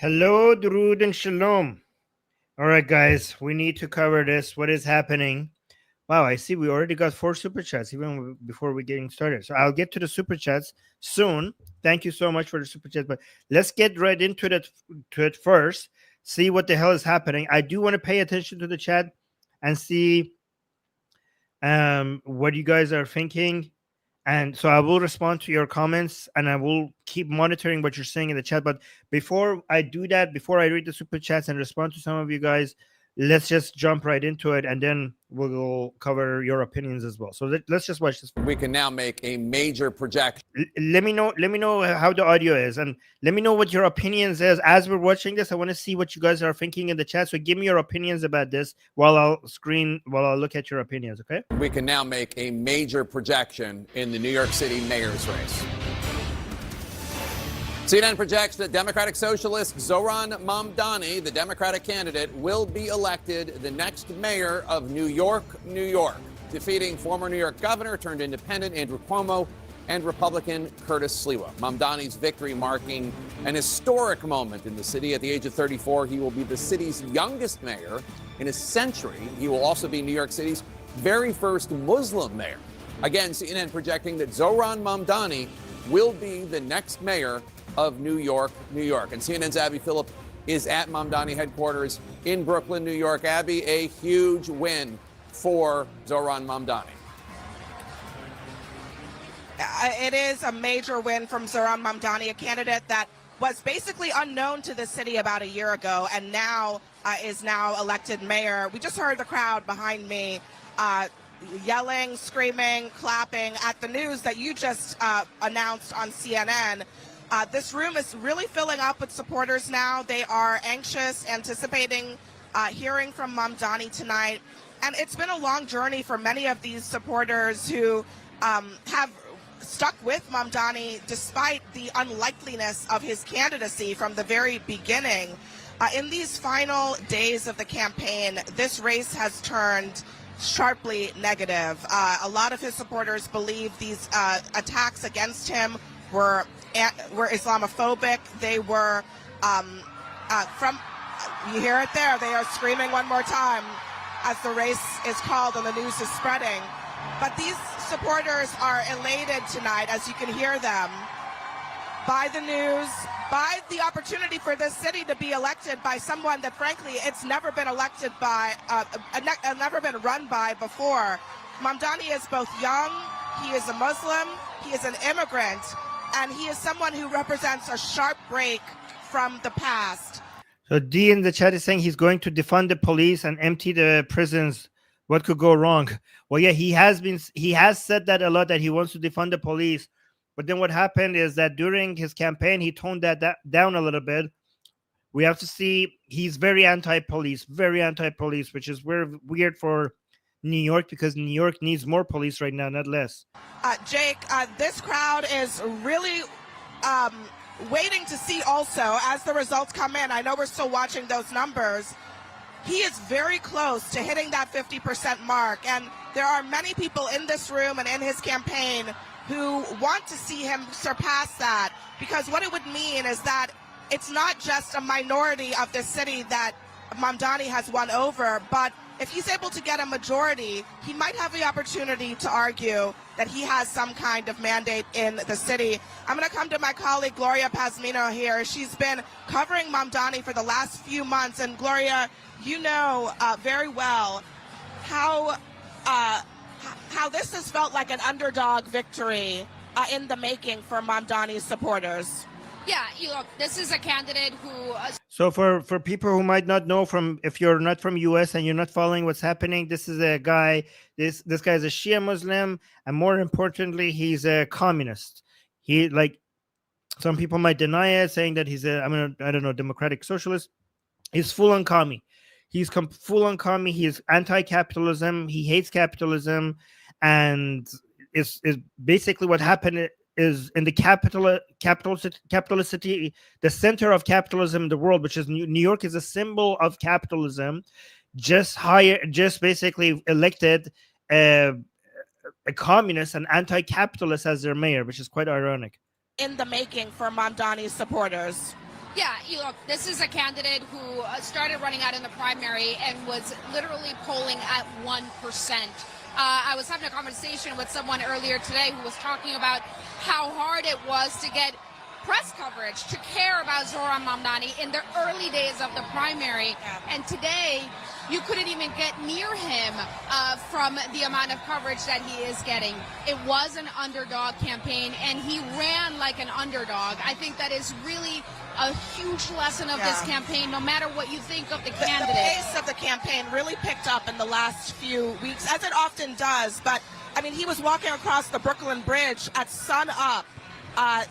Hello, Durud and Shalom. All right, guys, we need to cover this. What is happening? Wow, I see we already got 4 super chats even before we getting started. So I'll get to the super chats soon. Thank you so much for the super chat. But let's get right into it first. See what the hell is happening. I do want to pay attention to the chat and see what you guys are thinking. And so I will respond to your comments and I will keep monitoring what you're saying in the chat. But before I do that, before I read the super chats and respond to some of you guys, let's just jump right into it and then we'll cover your opinions as well. So let's just watch this. We can now make a major projection. Let me know how the audio is and let me know what your opinions is as we're watching this. I want to see what you guys are thinking in the chat. So give me your opinions about this while I'll look at your opinions, okay? We can now make a major projection in the New York City mayor's race. CNN projects that Democratic Socialist Zohran Mamdani, the Democratic candidate, will be elected the next mayor of New York, New York, defeating former New York governor turned independent Andrew Cuomo and Republican Curtis Sliwa. Mamdani's victory marking an historic moment in the city. At the age of 34, he will be the city's youngest mayor in a century. He will also be New York City's very first Muslim mayor. Again, CNN projecting that Zohran Mamdani will be the next mayor of New York, New York. And CNN's Abby Phillip is at Mamdani headquarters in Brooklyn, New York. Abby, a huge win for Zohran Mamdani. It is a major win from Zohran Mamdani, a candidate that was basically unknown to the city about a year ago and now is now elected mayor. We just heard the crowd behind me yelling, screaming, clapping at the news that you just announced on CNN. This room is really filling up with supporters now. They are anxious, anticipating hearing from Mamdani tonight. And it's been a long journey for many of these supporters who have stuck with Mamdani despite the unlikeliness of his candidacy from the very beginning. In these final days of the campaign, this race has turned sharply negative. A lot of his supporters believe these attacks against him were Islamophobic. They were you hear it there, they are screaming one more time as the race is called and the news is spreading. But these supporters are elated tonight, as you can hear them, by the news, by the opportunity for this city to be elected by someone that, frankly, it's never been elected by, never been run by before. Mamdani is both young, he is a Muslim, he is an immigrant, and he is someone who represents a sharp break from the past. So D in the chat is saying he's going to defund the police and empty the prisons. What could go wrong? Well, yeah, he has said that a lot, that he wants to defund the police. But then what happened is that during his campaign, he toned that down a little bit. We have to see he's very anti-police, which is weird for New York, because New York needs more police right now, not less. Jake, this crowd is really waiting to see also as the results come in. I know we're still watching those numbers. He is very close to hitting that 50% mark, and there are many people in this room and in his campaign who want to see him surpass that, because what it would mean is that it's not just a minority of the city that Mamdani has won over, but if he's able to get a majority, he might have the opportunity to argue that he has some kind of mandate in the city. I'm going to come to my colleague Gloria Pazmino here. She's been covering Mamdani for the last few months, and Gloria, you know very well how this has felt like an underdog victory in the making for Mamdani's supporters. Yeah, look, this is a candidate who... So for people who might not know, if you're not from US and you're not following what's happening, this is a guy, this guy is a Shia Muslim, and more importantly, he's a communist. He, like, some people might deny it, saying that he's democratic socialist. He's full on commie. He's full on commie. He is anti-capitalism. He hates capitalism, and is basically what happened is in the capitalist city, the center of capitalism in the world, which is New York, is a symbol of capitalism. Just basically elected a communist and anti-capitalist as their mayor, which is quite ironic. In the making for Mamdani's supporters. Yeah, look, this is a candidate who started running out in the primary and was literally polling at 1%. I was having a conversation with someone earlier today who was talking about how hard it was to get press coverage to care about Zohran Mamdani in the early days of the primary. And today, you couldn't even get near him from the amount of coverage that he is getting. It was an underdog campaign, and he ran like an underdog. I think that is really a huge lesson of this campaign, no matter what you think of the candidate. The pace of the campaign really picked up in the last few weeks, as it often does. But, I mean, he was walking across the Brooklyn Bridge at sun up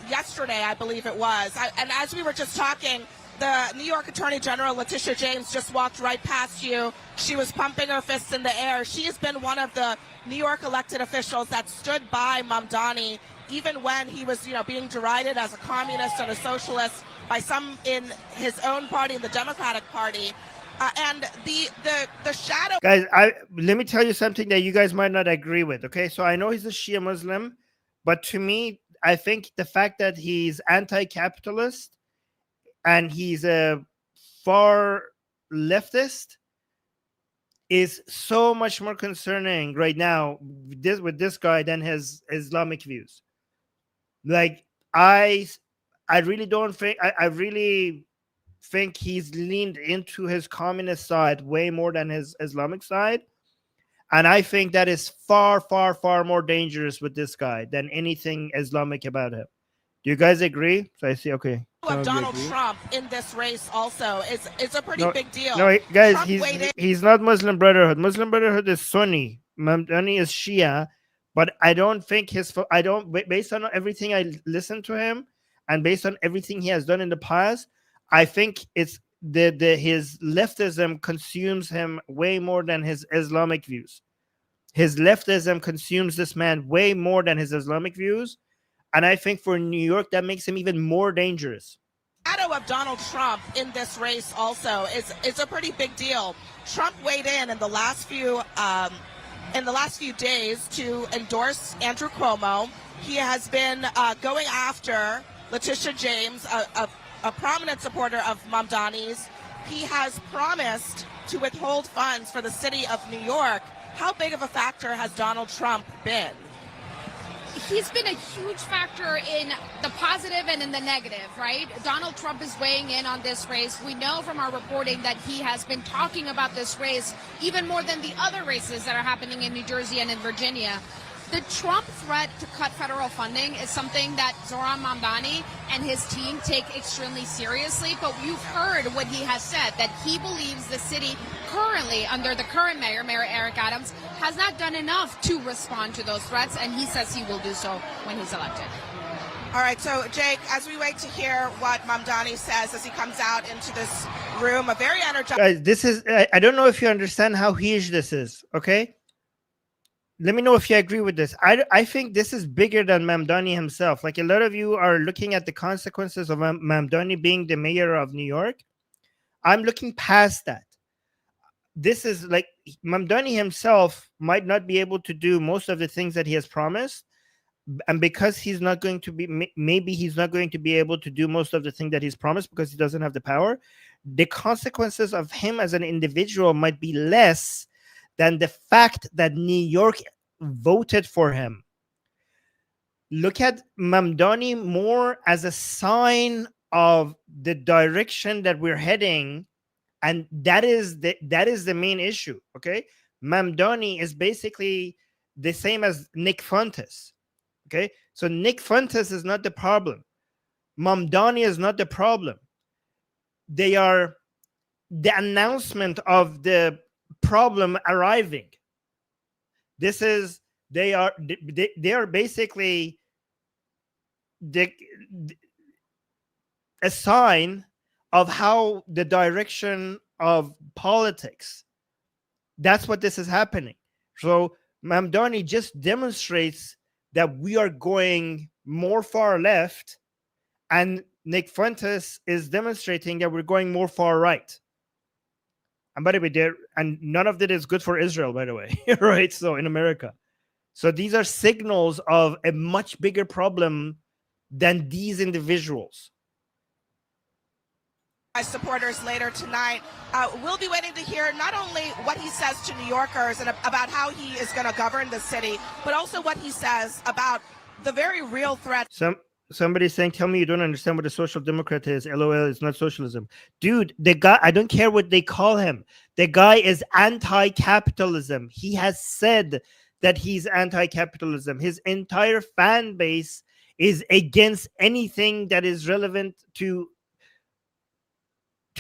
yesterday, I believe it was. And as we were just talking, the New York Attorney General, Letitia James, just walked right past you. She was pumping her fists in the air. She has been one of the New York elected officials that stood by Mamdani, even when he was, being derided as a communist and a socialist by some in his own party, the Democratic Party. And the shadow... Guys, let me tell you something that you guys might not agree with, okay? So I know he's a Shia Muslim, but to me, I think the fact that he's anti-capitalist and he's a far leftist is so much more concerning right now with this guy than his Islamic views. Like, I really don't think, I really think he's leaned into his communist side way more than his Islamic side. And I think that is far, far, far more dangerous with this guy than anything Islamic about him. Do you guys agree? So I see, okay. Of Donald Trump in this race also is a pretty big deal. No, guys, Trump he's not Muslim Brotherhood. Muslim Brotherhood is Sunni. Mamdani is Shia. But I don't think based on everything I listened to him and based on everything he has done in the past, I think it's his leftism consumes him way more than his Islamic views. His leftism consumes this man way more than his Islamic views. And I think for New York, that makes him even more dangerous. The shadow of Donald Trump in this race also is a pretty big deal. Trump weighed in the last few days to endorse Andrew Cuomo. He has been going after Letitia James, a prominent supporter of Mamdani's. He has promised to withhold funds for the city of New York. How big of a factor has Donald Trump been? He's been a huge factor in the positive and in the negative, right? Donald Trump is weighing in on this race. We know from our reporting that he has been talking about this race even more than the other races that are happening in New Jersey and in Virginia. The Trump threat to cut federal funding is something that Zohran Mamdani and his team take extremely seriously, but you've heard what he has said, that he believes the city currently, under the current mayor, Mayor Eric Adams, has not done enough to respond to those threats, and he says he will do so when he's elected. All right, so Jake, as we wait to hear what Mamdani says as he comes out into this room, a very energized... Guys, this is, I don't know if you understand how huge this is, okay? Let me know if you agree with this. I think this is bigger than Mamdani himself. Like, a lot of you are looking at the consequences of Mamdani being the mayor of New York. I'm looking past that. This is like, Mamdani himself might not be able to do most of the things that he has promised. And because he's not going to be, maybe he's not going to be able to do most of the things that he's promised because he doesn't have the power. The consequences of him as an individual might be less than the fact that New York voted for him. Look at Mamdani more as a sign of the direction that we're heading, and that is the main issue. Okay, Mamdani is basically the same as Nick Fuentes. Okay, so Nick Fuentes is not the problem. Mamdani is not the problem. They are the announcement of the problem arriving. They are basically a sign of how the direction of politics. That's what this is happening. So Mamdani just demonstrates that we are going more far left, and Nick Fuentes is demonstrating that we're going more far right. And by the way, and none of that is good for Israel, by the way, right? So in America. So these are signals of a much bigger problem than these individuals. supporters later tonight. We'll be waiting to hear not only what he says to New Yorkers and about how he is going to govern the city, but also what he says about the very real threat. Somebody's saying, tell me you don't understand what a social democrat is. LOL, it's not socialism. Dude, the guy, I don't care what they call him. The guy is anti-capitalism. He has said that he's anti-capitalism. His entire fan base is against anything that is relevant to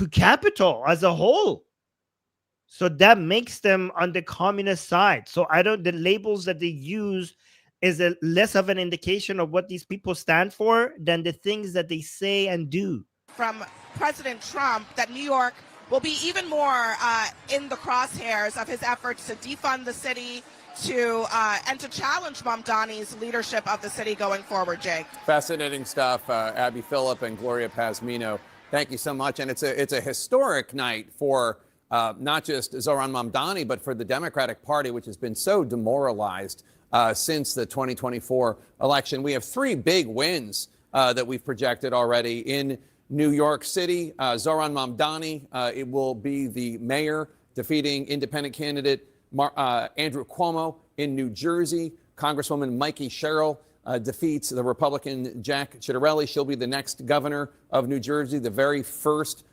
capital as a whole. So that makes them on the communist side. So the labels that they use is less of an indication of what these people stand for than the things that they say and do. From President Trump, that New York will be even more in the crosshairs of his efforts to defund the city, and to challenge Mamdani's leadership of the city going forward. Jake, fascinating stuff. Abby Phillip and Gloria Pazmino, thank you so much. And it's a historic night for not just Zohran Mamdani, but for the Democratic Party, which has been so demoralized since the 2024 election. We have three big wins that we've projected already in New York City. Zohran Mamdani, it will be the mayor, defeating independent candidate Andrew Cuomo. In New Jersey, Congresswoman Mikey Sherrill defeats the Republican Jack Ciattarelli. She'll be the next governor of New Jersey, the very first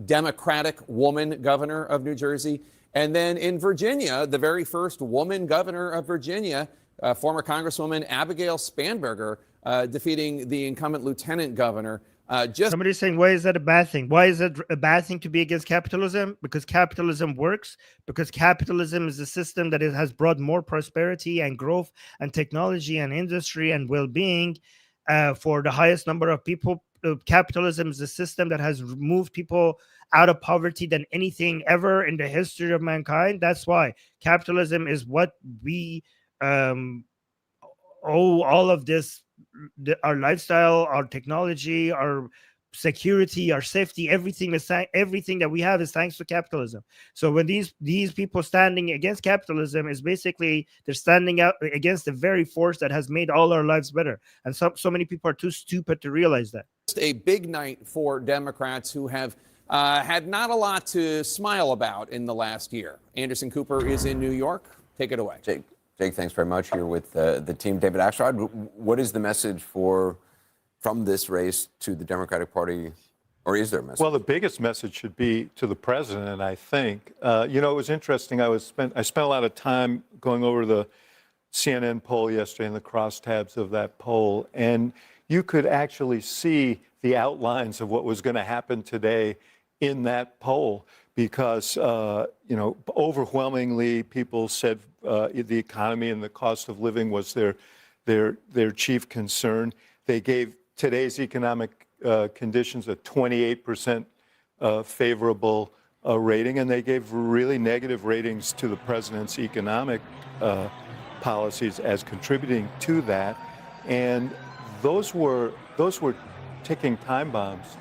Democratic woman governor of New Jersey. And then in Virginia, the very first woman governor of Virginia, former Congresswoman Abigail Spanberger, defeating the incumbent lieutenant governor. Somebody's saying, why is that a bad thing? Why is it a bad thing to be against capitalism? Because capitalism works. Because capitalism is a system that has brought more prosperity and growth and technology and industry and well-being for the highest number of people. Capitalism is a system that has moved people out of poverty than anything ever in the history of mankind. That's why capitalism is what we owe all of this. Our lifestyle, our technology, our security, our safety, everything that we have is thanks to capitalism. So when these people standing against capitalism is basically they're standing out against the very force that has made all our lives better. And so many people are too stupid to realize that. A big night for Democrats who have had not a lot to smile about in the last year. Anderson Cooper is in New York. Take it away. Jake, thanks very much. Here with the team. David Axelrod, what is the message from this race to the Democratic Party, or is there a message? Well, the biggest message should be to the president, I think. It was interesting. I spent a lot of time going over the CNN poll yesterday and the crosstabs of that poll, and you could actually see the outlines of what was going to happen today in that poll, because overwhelmingly people said the economy and the cost of living was their chief concern. They gave today's economic conditions a 28% favorable rating, and they gave really negative ratings to the president's economic policies as contributing to that. And those were ticking time bombs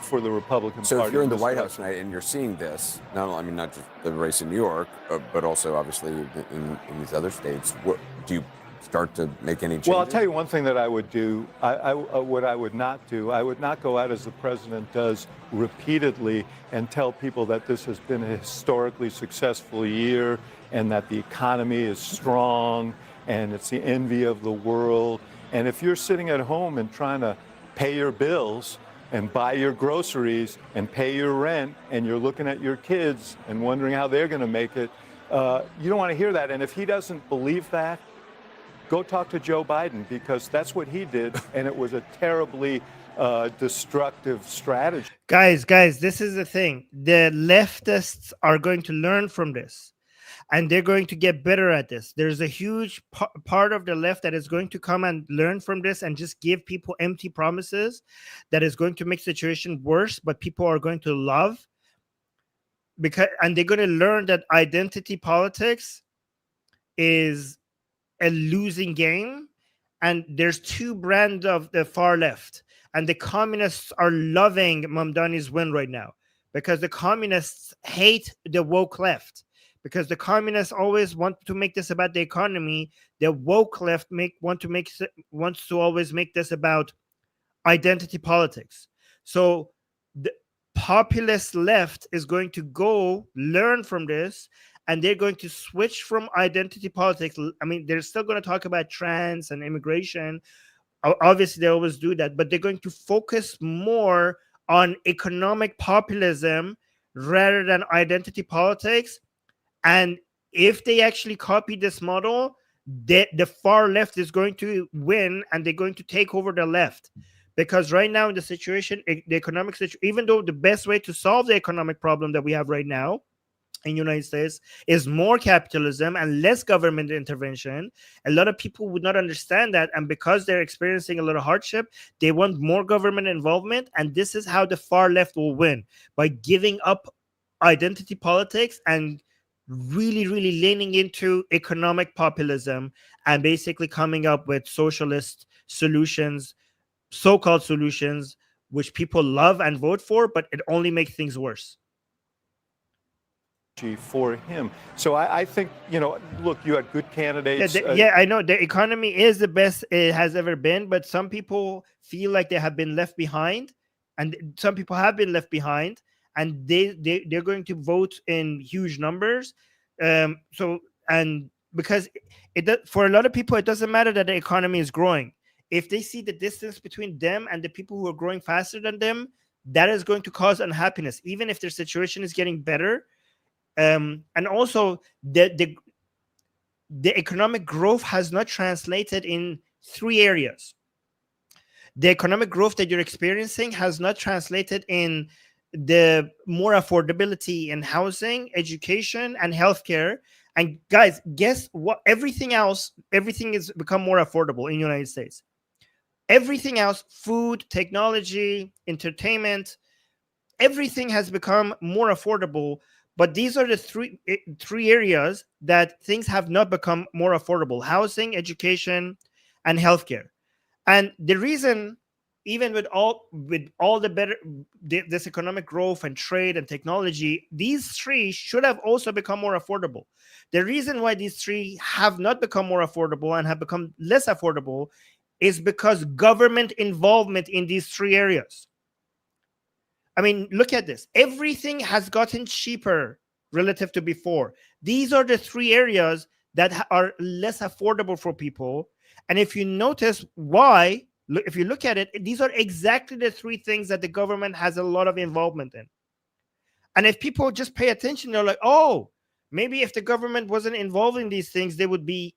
for the Republican Party. So if you're in the White House tonight and you're seeing this, not just the race in New York, but also obviously in these other states, what do you start to make any changes? Well, I'll tell you one thing that I would do. What I would not do, I would not go out as the president does repeatedly and tell people that this has been a historically successful year and that the economy is strong and it's the envy of the world. And if you're sitting at home and trying to pay your bills and buy your groceries and pay your rent, and you're looking at your kids and wondering how they're going to make it, you don't want to hear that. And if he doesn't believe that, go talk to Joe Biden, because that's what he did, and it was a terribly destructive strategy. Guys, this is the thing. The leftists are going to learn from this, and they're going to get better at this. There's a huge part of the left that is going to come and learn from this and just give people empty promises that is going to make the situation worse, but people are going to love, and they're going to learn that identity politics is a losing game, and there's two brands of the far left, and the communists are loving Mamdani's win right now, because the communists hate the woke left, because the communists always want to make this about the economy. The woke left wants to always make this about identity politics. So the populist left is going to go learn from this, and they're going to switch from identity politics. I mean, they're still going to talk about trans and immigration. Obviously, they always do that, but they're going to focus more on economic populism rather than identity politics. And if they actually copy this model, the far left is going to win, and they're going to take over the left. Because right now in the situation, the economic situation, even though the best way to solve the economic problem that we have right now in the United States is more capitalism and less government intervention, a lot of people would not understand that. And because they're experiencing a lot of hardship, they want more government involvement. And this is how the far left will win, by giving up identity politics and really, really leaning into economic populism and basically coming up with socialist solutions, so-called solutions, which people love and vote for, but it only makes things worse. For him. So I think, look, you had good candidates. Yeah, I know the economy is the best it has ever been, but some people feel like they have been left behind, and some people have been left behind, and they're going to vote in huge numbers. Because for a lot of people, it doesn't matter that the economy is growing. If they see the distance between them and the people who are growing faster than them, that is going to cause unhappiness, even if their situation is getting better. And also, the economic growth has not translated in 3 areas. The economic growth that you're experiencing has not translated in the more affordability in housing, education, and healthcare. And guys, guess what? Everything is become more affordable in the United States. Everything else, food, technology, entertainment, everything has become more affordable. But these are the three areas that things have not become more affordable: housing, education, and healthcare. And the reason, even with all the better this economic growth and trade and technology, these 3 should have also become more affordable. The reason why these 3 have not become more affordable and have become less affordable is because government involvement in these 3 areas. I mean, look at this. Everything has gotten cheaper relative to before. These are the 3 areas that are less affordable for people. And if you notice why, if you look at it, these are exactly the 3 things that the government has a lot of involvement in. And if people just pay attention, they're like, oh, maybe if the government wasn't involved in these things, they would be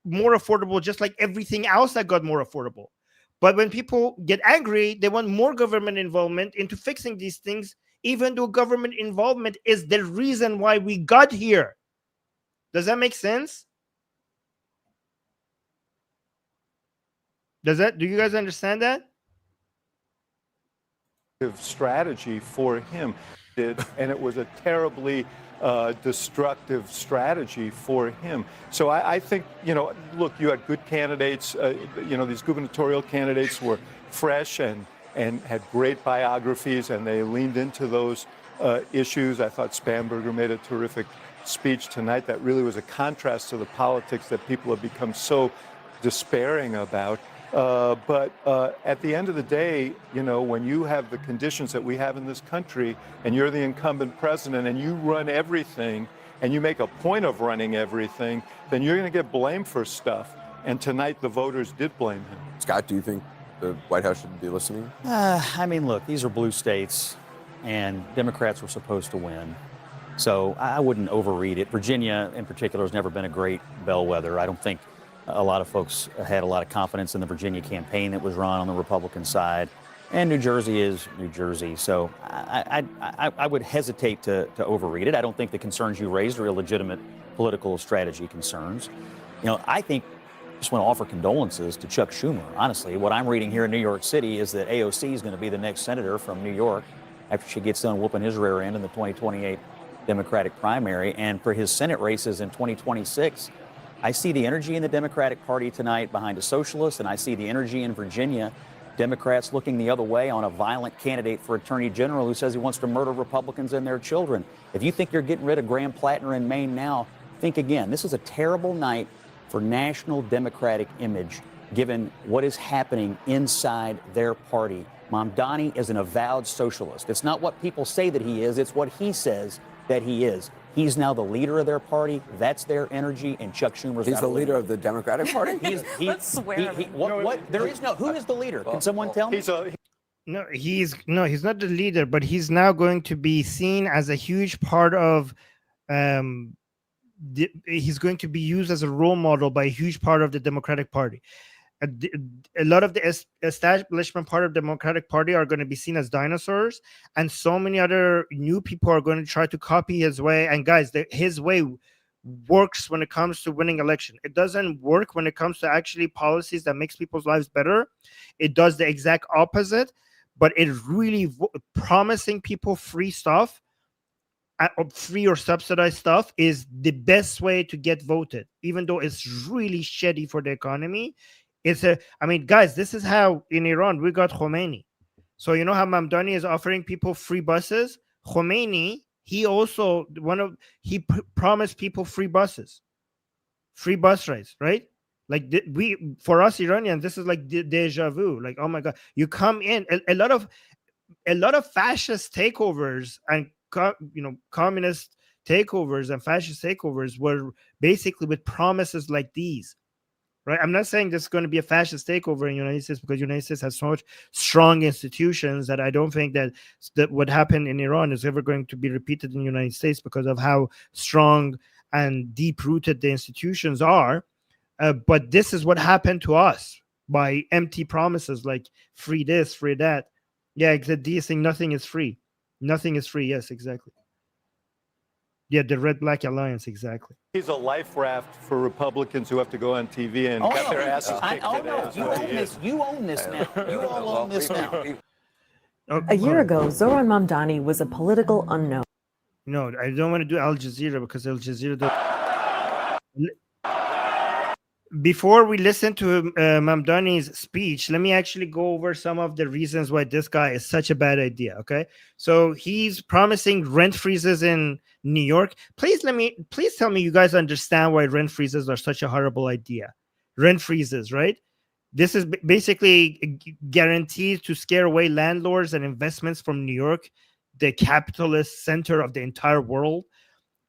more affordable, just like everything else that got more affordable. But when people get angry, they want more government involvement into fixing these things, even though government involvement is the reason why we got here. Does that make sense? Do you guys understand that? Strategy for him, and it was a terribly destructive strategy for him. So I think, look, you had good candidates. These gubernatorial candidates were fresh and had great biographies, and they leaned into those issues. I thought Spanberger made a terrific speech tonight that really was a contrast to the politics that people have become so despairing about. But at the end of the day, when you have the conditions that we have in this country, and you're the incumbent president, and you run everything, and you make a point of running everything, then you're going to get blamed for stuff. And tonight, the voters did blame him. Scott, do you think the White House should be listening? I mean, look, these are blue states, and Democrats were supposed to win. So I wouldn't overread it. Virginia, in particular, has never been a great bellwether. I don't think a lot of folks had a lot of confidence in the Virginia campaign that was run on the Republican side. And New Jersey is New Jersey. So I would hesitate to overread it. I don't think the concerns you raised are illegitimate political strategy concerns. I think I just want to offer condolences to Chuck Schumer. Honestly, what I'm reading here in New York City is that AOC is going to be the next senator from New York after she gets done whooping his rear end in the 2028 Democratic primary. And for his Senate races in 2026, I see the energy in the Democratic Party tonight behind a socialist, and I see the energy in Virginia, Democrats looking the other way on a violent candidate for Attorney General who says he wants to murder Republicans and their children. If you think you're getting rid of Graham Plattner in Maine now, think again. This is a terrible night for national Democratic image, given what is happening inside their party. Mamdani is an avowed socialist. It's not what people say that he is, it's what he says that he is. He's now the leader of their party. That's their energy, and Chuck Schumer's He's the leader of the Democratic Party? Let's swear. There is no. Who is the leader? Can someone tell me? He's not the leader, but he's now going to be seen as a huge part of he's going to be used as a role model by a huge part of the Democratic Party. A lot of the establishment part of the Democratic Party are going to be seen as dinosaurs, and so many other new people are going to try to copy his way. And guys, his way works when it comes to winning election. It doesn't work when it comes to actually policies that makes people's lives better. It does the exact opposite, but it really promising people free stuff, free or subsidized stuff, is the best way to get voted, even though it's really shitty for the economy. Guys, this is how in Iran we got Khomeini. So you know how Mamdani is offering people free buses? Khomeini, he also promised people free buses, free bus rides, right? Like for us Iranians, this is like deja vu. Like, oh my God, you come in a lot of fascist takeovers and communist takeovers and fascist takeovers were basically with promises like these. Right, I'm not saying this is going to be a fascist takeover in the United States, because the United States has so much strong institutions that I don't think that what happened in Iran is ever going to be repeated in the United States, because of how strong and deep-rooted the institutions are. But this is what happened to us by empty promises like free this, free that. Yeah, exactly. Saying nothing is free. Nothing is free. Yes, exactly. Yeah, the Red-Black Alliance, exactly. He's a life raft for Republicans who have to go on TV and get their asses kicked today. You own this now. You all own this now. A year ago, Zohran Mamdani was a political unknown. No, I don't want to do Al Jazeera, because Al Jazeera... Before we listen to Mamdani's speech, let me actually go over some of the reasons why this guy is such a bad idea, okay? So he's promising rent freezes in New York. Please tell me you guys understand why rent freezes are such a horrible idea. Rent freezes, right? This is basically guaranteed to scare away landlords and investments from New York, the capitalist center of the entire world.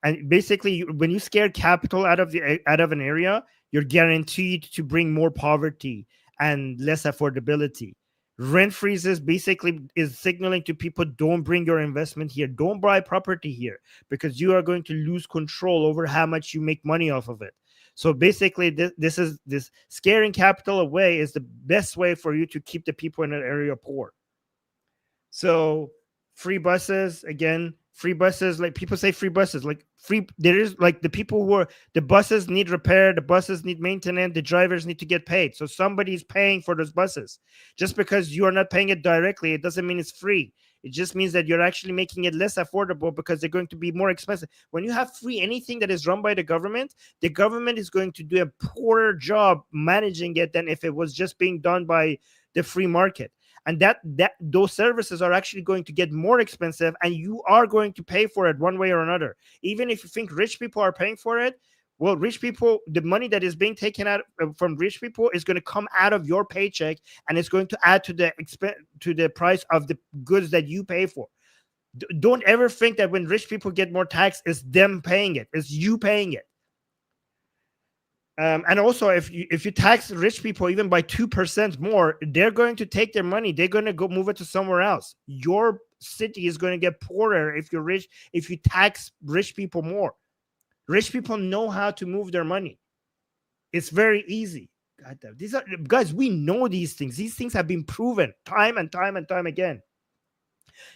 And basically, when you scare capital out of an area, you're guaranteed to bring more poverty and less affordability. Rent freezes basically is signaling to people, don't bring your investment here. Don't buy property here, because you are going to lose control over how much you make money off of it. So basically, this scaring capital away is the best way for you to keep the people in an area poor. So free buses, again, free buses, like people say free buses, like free, there is like the people who are, the buses need repair, the buses need maintenance, the drivers need to get paid. So somebody's paying for those buses. Just because you are not paying it directly, it doesn't mean it's free. It just means that you're actually making it less affordable, because they're going to be more expensive. When you have free anything that is run by the government is going to do a poorer job managing it than if it was just being done by the free market. And that those services are actually going to get more expensive, and you are going to pay for it one way or another. Even if you think rich people are paying for it, well, rich people, the money that is being taken out from rich people is going to come out of your paycheck, and it's going to add to the price of the goods that you pay for. Don't ever think that when rich people get more tax, it's them paying it. It's you paying it. And also, if you tax rich people even by 2% more, they're going to take their money. They're going to go move it to somewhere else. Your city is going to get poorer if you're rich. If you tax rich people more, rich people know how to move their money. It's very easy. God damn. These are, guys, we know these things. These things have been proven time and time and time again.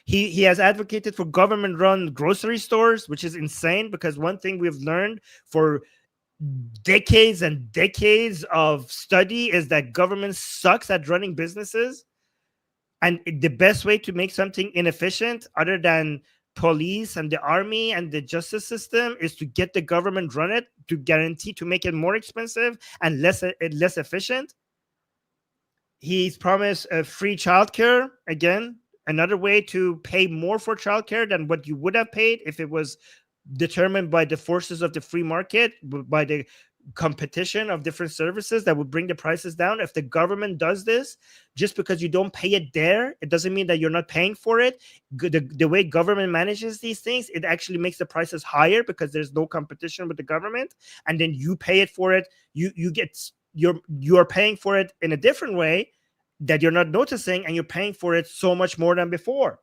He has advocated for government-run grocery stores, which is insane, because one thing we've learned for decades and decades of study is that government sucks at running businesses, and the best way to make something inefficient, other than police and the army and the justice system, is to get the government run it, to guarantee to make it more expensive and less efficient. He's promised a free childcare, again, another way to pay more for childcare than what you would have paid if it was determined by the forces of the free market, by the competition of different services that would bring the prices down. If the government does this, just because you don't pay it there, it doesn't mean that you're not paying for it. The way government manages these things, it actually makes the prices higher because there's no competition with the government, and then you pay it for it. You're paying for it in a different way that you're not noticing, and you're paying for it so much more than before.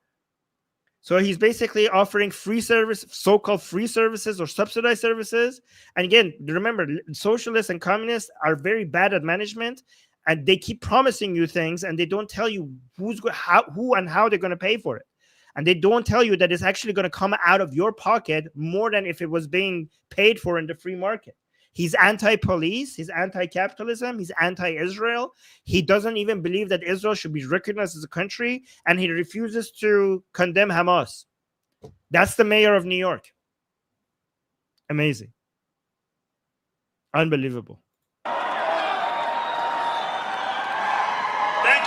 So he's basically offering free service, so-called free services or subsidized services. And again, remember, socialists and communists are very bad at management, and they keep promising you things, and they don't tell you who and how they're going to pay for it. And they don't tell you that it's actually going to come out of your pocket more than if it was being paid for in the free market. He's anti-police, he's anti-capitalism, he's anti-Israel. He doesn't even believe that Israel should be recognized as a country, and he refuses to condemn Hamas. That's the mayor of New York. Amazing. Unbelievable. Thank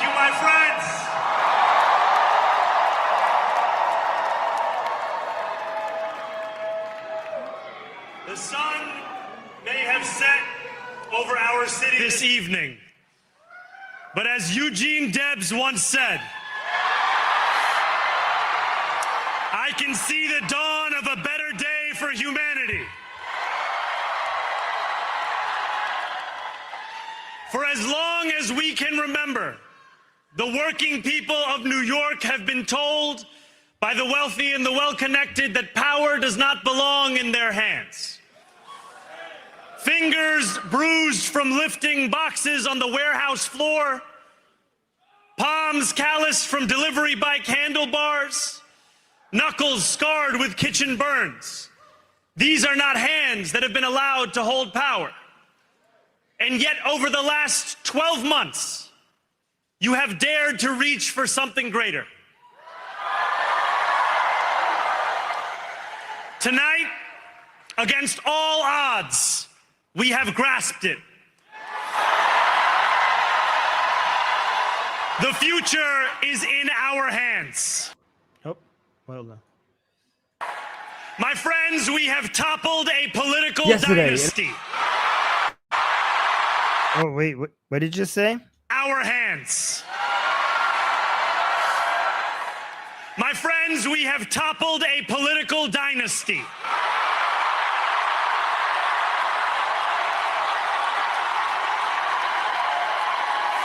you, my friends. The sun may have set over our city this evening, but as Eugene Debs once said, I can see the dawn of a better day for humanity. For as long as we can remember, the working people of New York have been told by the wealthy and the well-connected that power does not belong in their hands. Fingers bruised from lifting boxes on the warehouse floor, palms calloused from delivery bike handlebars, knuckles scarred with kitchen burns. These are not hands that have been allowed to hold power. And yet, over the last 12 months, you have dared to reach for something greater. Tonight, against all odds, we have grasped it. The future is in our hands. Oh, well done. My friends, we have toppled a political dynasty. Oh, wait, what did you say? Our hands. My friends, we have toppled a political dynasty.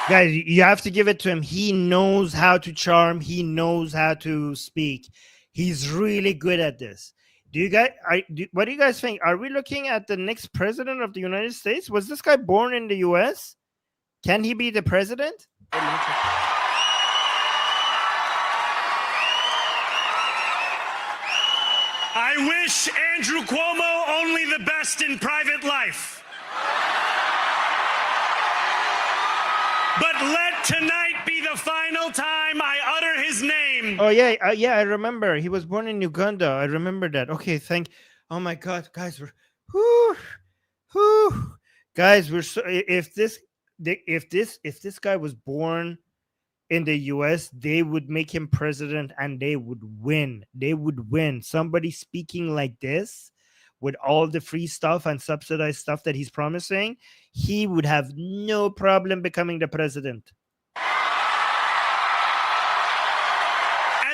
Guys, you have to give it to him. He knows how to charm. He knows how to speak. He's really good at this. What do you guys think? Are we looking at the next president of the United States? Was this guy born in the U.S.? Can he be the president? I wish Andrew Cuomo only the best in private life. But let tonight be the final time I utter his name. Oh, yeah, I remember. He was born in Uganda. I remember that. Okay, oh my God, guys, guys, we're so, if this guy was born in the US, they would make him president and they would win. They would win. Somebody speaking like this with all the free stuff and subsidized stuff that he's promising, he would have no problem becoming the president.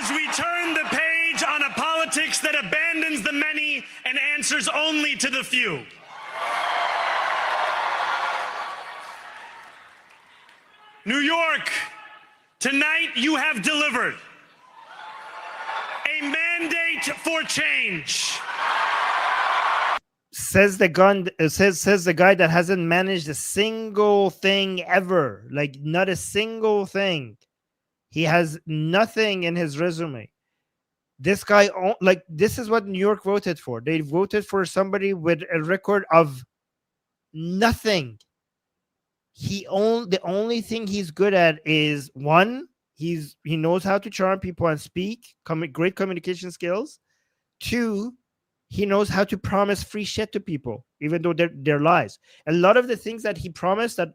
As we turn the page on a politics that abandons the many and answers only to the few. New York, tonight you have delivered a mandate for change. Says the guy that hasn't managed a single thing ever, like not a single thing. He has nothing in his resume. This guy, like, this is what New York voted for. They voted for somebody with a record of nothing. The only thing he's good at is one, he knows how to charm people and speak, great communication skills. Two, he knows how to promise free shit to people, even though they're lies. A lot of the things that he promised, that,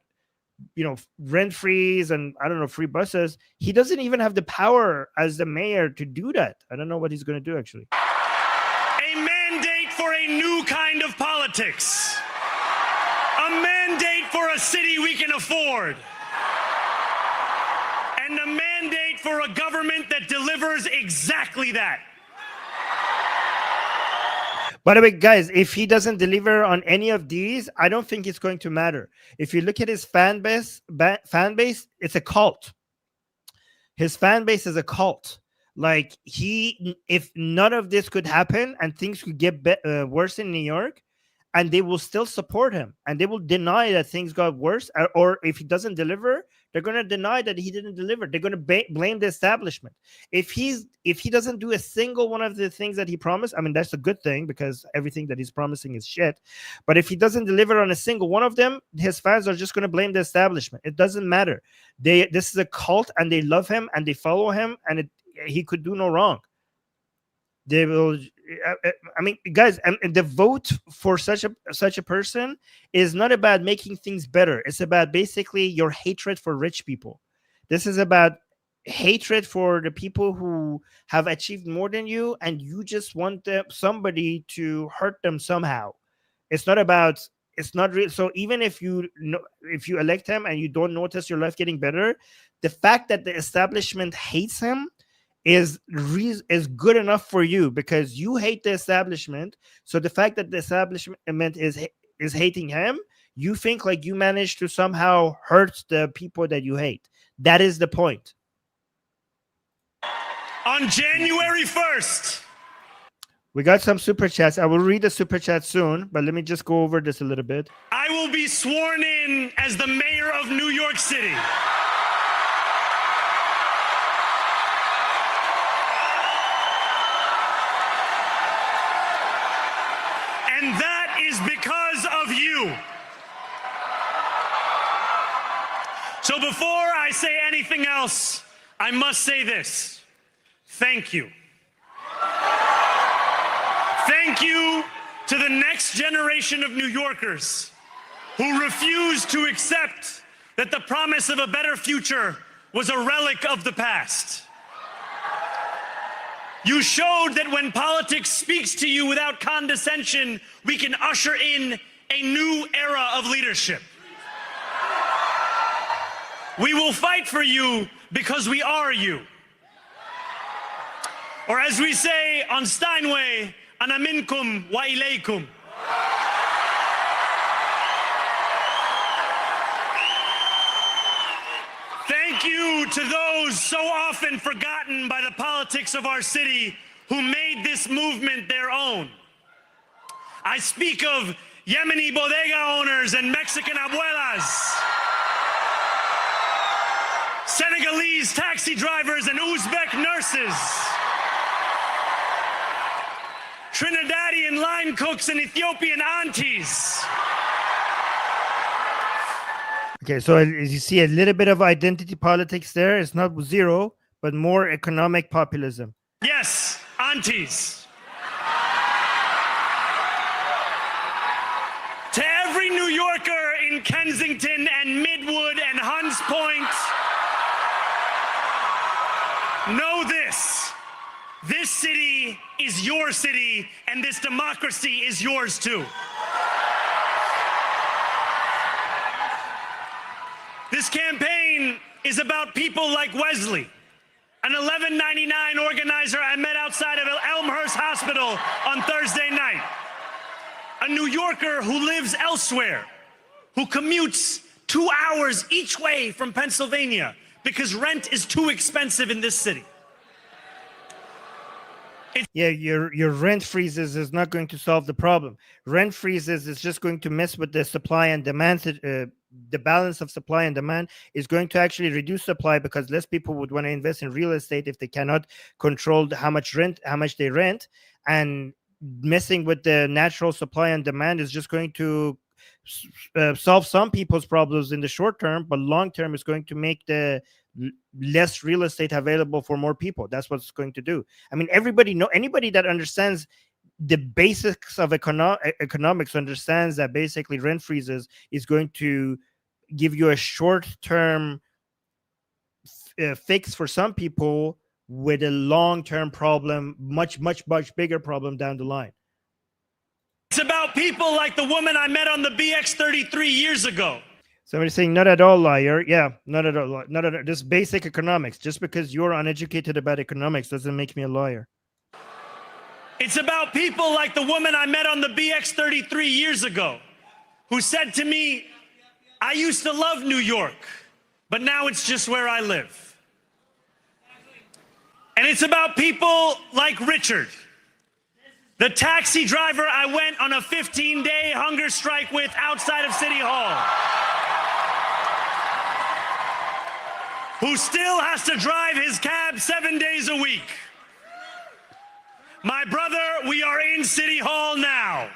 you know, rent frees and I don't know, free buses, he doesn't even have the power as the mayor to do that. I don't know what he's going to do, actually. A mandate for a new kind of politics. A mandate for a city we can afford. And a mandate for a government that delivers exactly that. By the way, guys, if he doesn't deliver on any of these, I don't think it's going to matter. If you look at his fan base, it's a cult. His fan base is a cult. Like if none of this could happen and things could get worse in New York, and they will still support him, and they will deny that things got worse, or if he doesn't deliver, they're going to deny that he didn't deliver. They're going to blame the establishment. If he doesn't do a single one of the things that he promised, I mean, that's a good thing, because everything that he's promising is shit. But if he doesn't deliver on a single one of them, his fans are just going to blame the establishment. It doesn't matter. This is a cult, and they love him and they follow him, and he could do no wrong. They will. I mean, guys, and the vote for such a person is not about making things better. It's about basically your hatred for rich people. This is about hatred for the people who have achieved more than you, and you just want somebody to hurt them somehow. It's not about. It's not real. So even if you elect him and you don't notice your life getting better, the fact that the establishment hates him is good enough for you, because you hate the establishment. So the fact that the establishment is hating him, you think like you managed to somehow hurt the people that you hate. That is the point. On January 1st, we got some super chats. I will read the super chat soon, but let me just go over this a little bit. I will be sworn in as the mayor of New York City. And that is because of you. So before I say anything else, I must say this. Thank you. Thank you to the next generation of New Yorkers who refuse to accept that the promise of a better future was a relic of the past. You showed that when politics speaks to you without condescension, we can usher in a new era of leadership. We will fight for you because we are you. Or as we say on Steinway, ana minkum wa ilaykum. Thank you to those so often forgotten by the politics of our city who made this movement their own. I speak of Yemeni bodega owners and Mexican abuelas, Senegalese taxi drivers and Uzbek nurses, Trinidadian line cooks and Ethiopian aunties. Okay, so as you see, a little bit of identity politics there. It's not zero, but more economic populism. Yes, aunties. To every New Yorker in Kensington and Midwood and Hunts Point, know this. This city is your city, and this democracy is yours too. This campaign is about people like Wesley, an $11.99 organizer I met outside of Elmhurst Hospital on Thursday night. A New Yorker who lives elsewhere, who commutes 2 hours each way from Pennsylvania because rent is too expensive in this city. Yeah, your rent freezes is not going to solve the problem. Rent freezes is just going to mess with the supply and demand. The balance of supply and demand is going to actually reduce supply, because less people would want to invest in real estate if they cannot control how much they rent. And messing with the natural supply and demand is just going to solve some people's problems in the short term, but long term is going to make the less real estate available for more people. That's what it's going to do. I mean, anybody that understands the basics of economics understands that basically rent freezes is going to give you a short-term fix for some people with a long-term problem, much bigger problem down the line. It's about people like the woman I met on the BX33 years ago. Somebody's saying, not at all, liar. Yeah, not at all. Not at all. Just basic economics. Just because you're uneducated about economics doesn't make me a liar. It's about people like the woman I met on the BX33 years ago, who said to me, I used to love New York, but now it's just where I live. And it's about people like Richard, the taxi driver I went on a 15-day hunger strike with outside of City Hall, who still has to drive his cab 7 days a week. My brother, we are in City Hall now.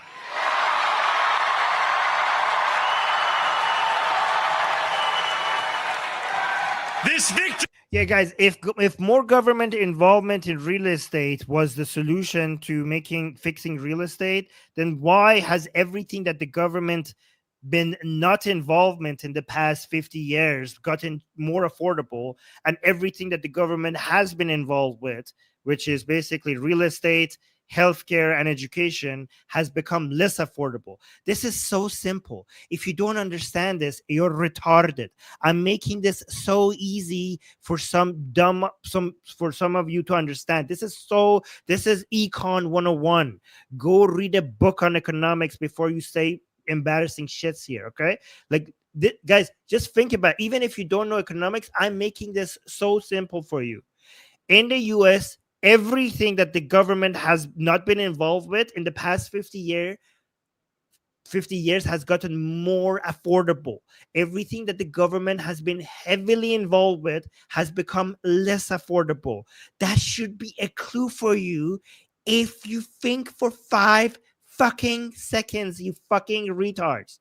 This victory. Yeah, guys, if more government involvement in real estate was the solution to fixing real estate, then why has everything that the government been not involvement in the past 50 years gotten more affordable, and everything that the government has been involved with, which is basically real estate, healthcare, and education, has become less affordable? This is so simple. If you don't understand this, you're retarded. I'm making this so easy for some of you to understand. This is Econ 101. Go read a book on economics before you say embarrassing shits here, okay? Like, guys, just think about it. Even if you don't know economics, I'm making this so simple for you. In the US, everything that the government has not been involved with in the past 50 years has gotten more affordable. Everything that the government has been heavily involved with has become less affordable. That should be a clue for you if you think for 5 fucking seconds, you fucking retards.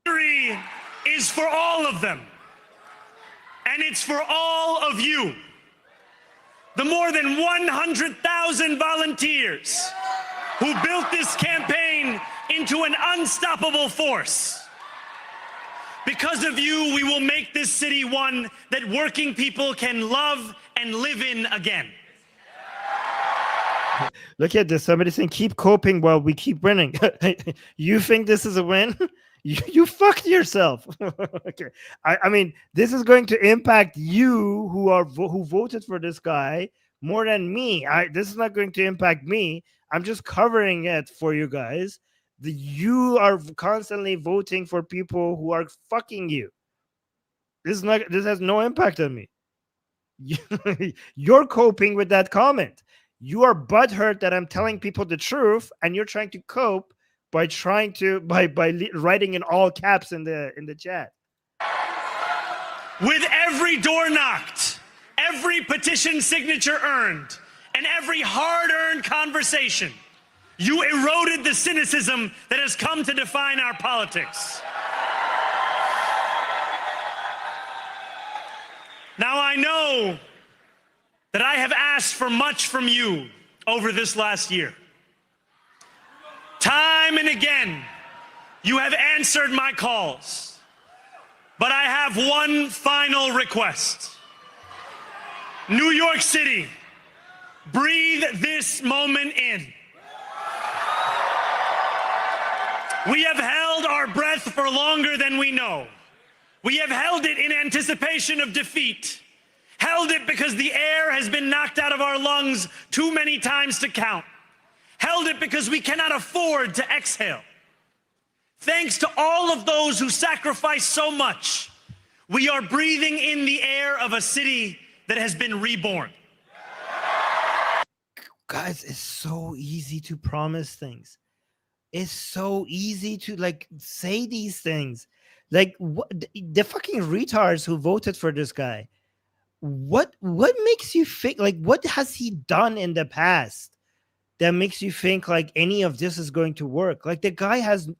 Victory is for all of them, and it's for all of you. The more than 100,000 volunteers who built this campaign into an unstoppable force. Because of you, we will make this city one that working people can love and live in again. Look at this. Somebody saying, keep coping while we keep winning. You think this is a win? You fucked yourself. Okay. I mean, this is going to impact you who voted for this guy more than me. This is not going to impact me. I'm just covering it for you guys. You are constantly voting for people who are fucking you. This has no impact on me. You're coping with that comment. You are butthurt that I'm telling people the truth, and you're trying to cope by writing in all caps in the chat. With every door knocked, every petition signature earned, and every hard-earned conversation, you eroded the cynicism that has come to define our politics. Now, I know that I have asked for much from you over this last year. Time and again, you have answered my calls. But I have one final request. New York City, breathe this moment in. We have held our breath for longer than we know. We have held it in anticipation of defeat. Held it because the air has been knocked out of our lungs too many times to count. Held it because we cannot afford to exhale. Thanks to all of those who sacrificed so much, we are breathing in the air of a city that has been reborn. Guys, it's so easy to promise things. It's so easy to say these things. Like, the fucking retards who voted for this guy. What makes you think, what has he done in the past that makes you think any of this is going to work? The guy has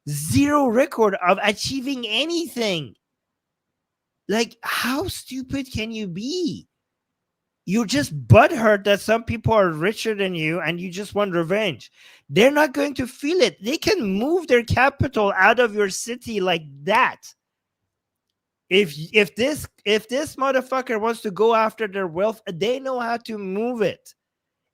zero record of achieving anything. How stupid can you be? You're just butthurt that some people are richer than you and you just want revenge. They're not going to feel it. They can move their capital out of your city like that. If this motherfucker wants to go after their wealth, they know how to move it.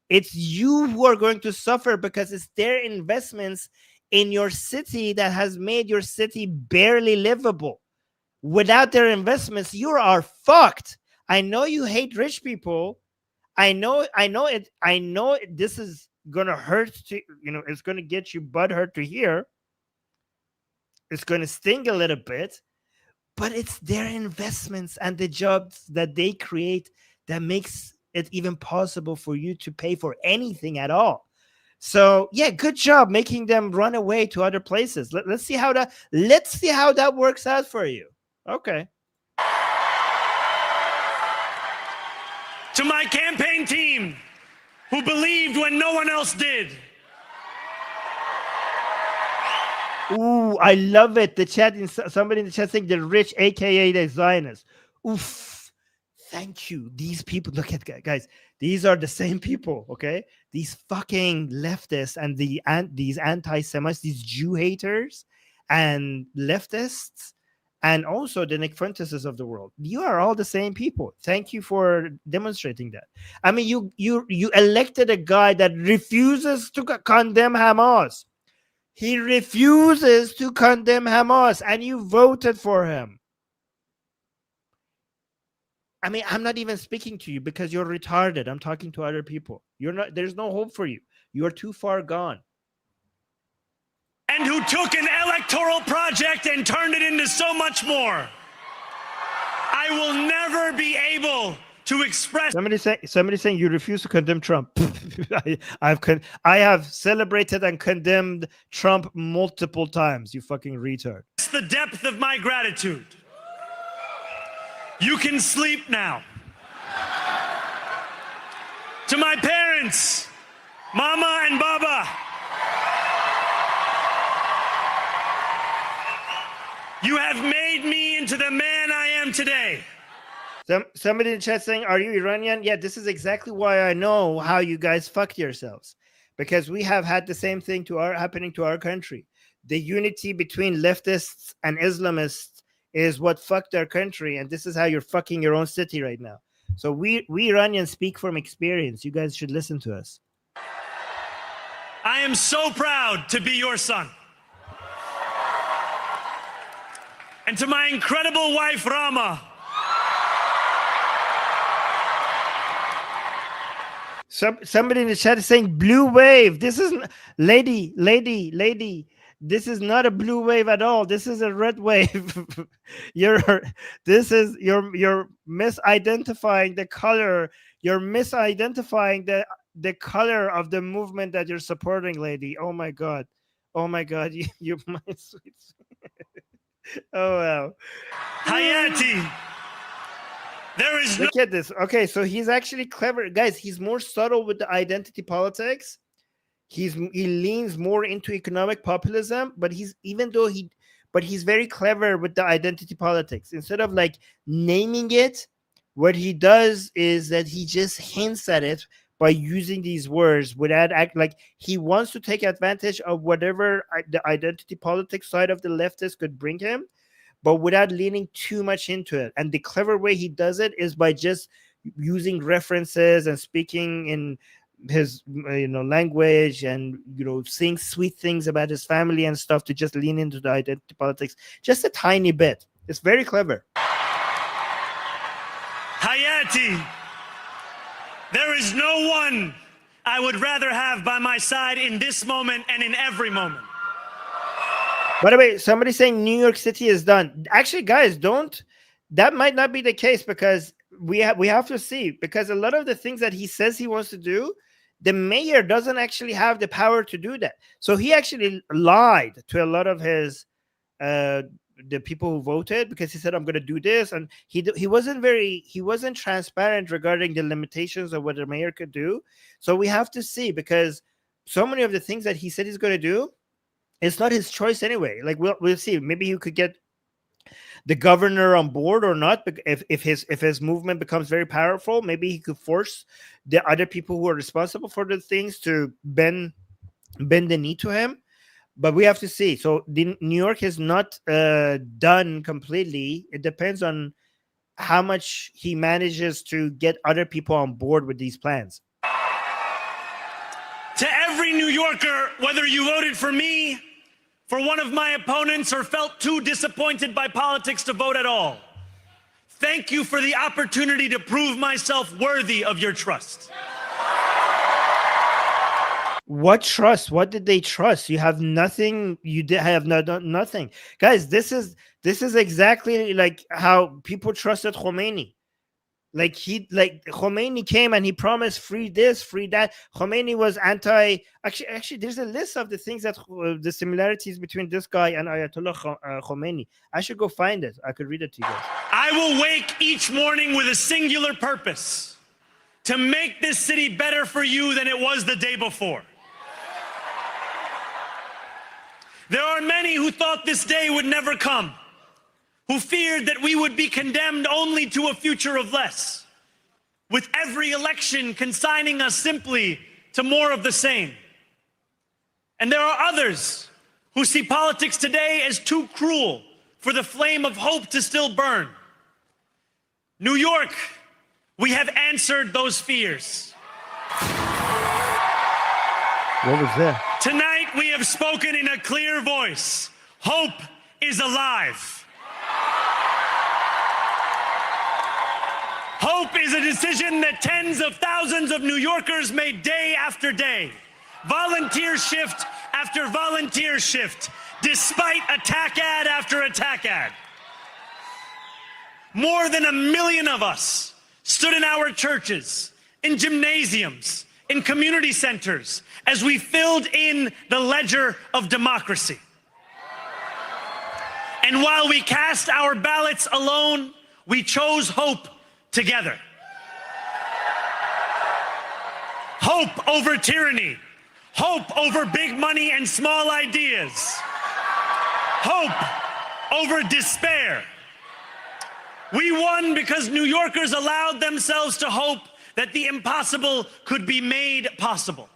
It's you who are going to suffer because it's their investments in your city that has made your city barely livable. Without their investments, you are fucked. I know you hate rich people. I know this is gonna hurt to, it's gonna get you butthurt to hear. It's gonna sting a little bit, but it's their investments and the jobs that they create that makes it even possible for you to pay for anything at all. So yeah, good job making them run away to other places. Let's see how that works out for you. Okay. To my campaign team, who believed when no one else did. Ooh, I love it. The chat, somebody in the chat saying the rich, aka the Zionists. Oof. Thank you. These people, look at guys. These are the same people, okay? These fucking leftists and these anti-Semites, these Jew haters and leftists, and also the Nick Fuenteses of the world. You are all the same people. Thank you for demonstrating that. I mean, you elected a guy that refuses to condemn Hamas. He refuses to condemn Hamas, and you voted for him. I mean, I'm not even speaking to you because you're retarded. I'm talking to other people. You're not. There's no hope for you. You're too far gone. And who took an electoral project and turned it into so much more. I will never be able to express. Somebody saying you refuse to condemn Trump. I have celebrated and condemned Trump multiple times. You fucking retard. It's the depth of my gratitude. You can sleep now. To my parents, Mama and Baba. You have made me into the man I am today. Somebody in the chat saying, are you Iranian? Yeah, this is exactly why I know how you guys fucked yourselves. Because we have had the same thing happening to our country. The unity between leftists and Islamists is what fucked our country. And this is how you're fucking your own city right now. So we Iranians speak from experience. You guys should listen to us. I am so proud to be your son. And to my incredible wife, Rama. Somebody in the chat is saying blue wave. This is lady. This is not a blue wave at all. This is a red wave. You're misidentifying the color. You're misidentifying the color of the movement that you're supporting, lady. Oh my god. You're my sweet. Oh wow. Hayati. There is Look at this. Okay, so he's actually clever. Guys, he's more subtle with the identity politics. He leans more into economic populism, but he's very clever with the identity politics. Instead of like naming it, what he does is that he just hints at it by using these words without like he wants to take advantage of whatever the identity politics side of the leftist could bring him, but without leaning too much into it. And the clever way he does it is by just using references and speaking in his language and saying sweet things about his family and stuff to just lean into the identity politics just a tiny bit. It's very clever. Hayati. There is no one I would rather have by my side in this moment and in every moment. By the way, somebody saying New York City is done. Actually, guys, that might not be the case, because we have to see, because a lot of the things that he says he wants to do, the mayor doesn't actually have the power to do that. So he actually lied to a lot of his the people who voted, because he said, I'm going to do this, and he wasn't transparent regarding the limitations of what the mayor could do. So we have to see, because so many of the things that he said he's going to do, it's not his choice anyway. Like we'll see. Maybe you could get the governor on board or not. If his movement becomes very powerful, maybe he could force the other people who are responsible for the things to bend the knee to him. But we have to see. So New York is not done completely. It depends on how much he manages to get other people on board with these plans. To every New Yorker, whether you voted for me, for one of my opponents, or felt too disappointed by politics to vote at all, thank you for the opportunity to prove myself worthy of your trust. What trust? What did they trust? You have nothing. You did have nothing, guys. This is exactly like how people trusted Khomeini. Like Khomeini came and he promised free this, free that. Khomeini was anti. Actually, there's a list of the things that the similarities between this guy and Ayatollah Khomeini. I should go find it. I could read it to you guys. I will wake each morning with a singular purpose: to make this city better for you than it was the day before. There are many who thought this day would never come, who feared that we would be condemned only to a future of less, with every election consigning us simply to more of the same. And there are others who see politics today as too cruel for the flame of hope to still burn. New York, we have answered those fears. What was that? Tonight, we have spoken in a clear voice. Hope is alive. Hope is a decision that tens of thousands of New Yorkers made day after day, volunteer shift after volunteer shift, despite attack ad after attack ad. More than 1 million of us stood in our churches, in gymnasiums, in community centers, as we filled in the ledger of democracy. And while we cast our ballots alone, we chose hope together. Hope over tyranny. Hope over big money and small ideas. Hope over despair. We won because New Yorkers allowed themselves to hope that the impossible could be made possible.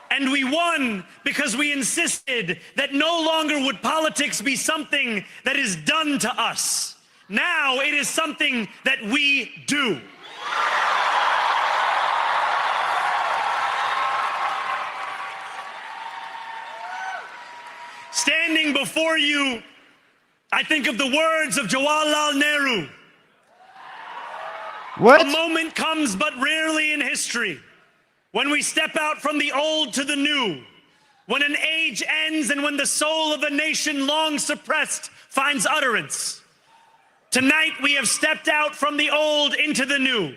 And we won because we insisted that no longer would politics be something that is done to us. Now it is something that we do. Standing before you, I think of the words of Jawaharlal Nehru. What? A moment comes but rarely in history when we step out from the old to the new, when an age ends and when the soul of a nation long suppressed finds utterance. Tonight we have stepped out from the old into the new.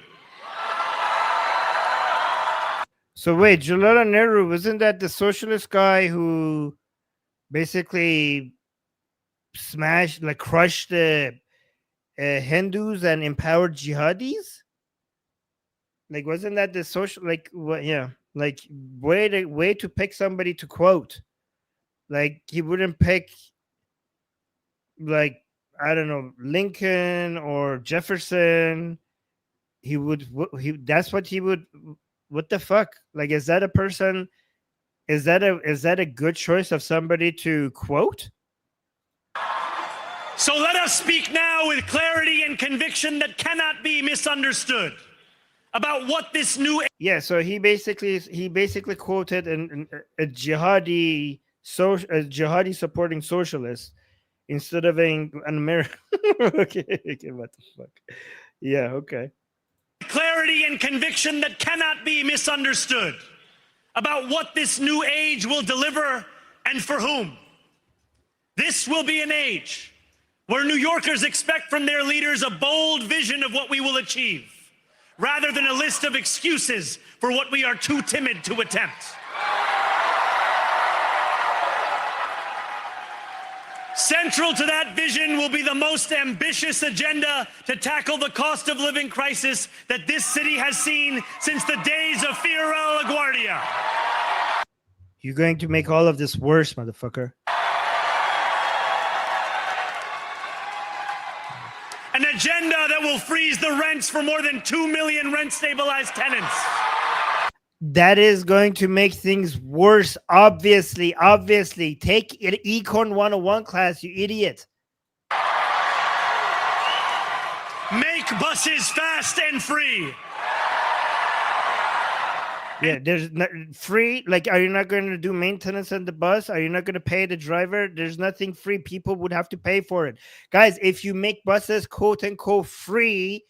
So wait, Jawaharlal Nehru, wasn't that the socialist guy who basically smashed, like crushed the Hindus and empowered jihadis? Like, wasn't that the social, like, what? Yeah, like way to pick somebody to quote. Like, he wouldn't pick, like, I don't know, Lincoln or Jefferson. He would, that's what he would. What the fuck? Like, is that a person? Is that a good choice of somebody to quote? So let us speak now with clarity and conviction that cannot be misunderstood about what this new. Yeah, so he basically quoted a jihadi supporting socialist instead of an American. okay, what the fuck? Yeah, okay. Clarity and conviction that cannot be misunderstood about what this new age will deliver and for whom. This will be an age where New Yorkers expect from their leaders a bold vision of what we will achieve, rather than a list of excuses for what we are too timid to attempt. Central to that vision will be the most ambitious agenda to tackle the cost of living crisis that this city has seen since the days of Fiorello LaGuardia. You're going to make all of this worse, motherfucker. An agenda that will freeze the rents for more than 2 million rent-stabilized tenants. That is going to make things worse, obviously. Take Econ 101 class, you idiot. Make buses fast and free. Yeah, there's not free. Like, are you not going to do maintenance on the bus? Are you not going to pay the driver? There's nothing free. People would have to pay for it. Guys, if you make buses quote unquote free,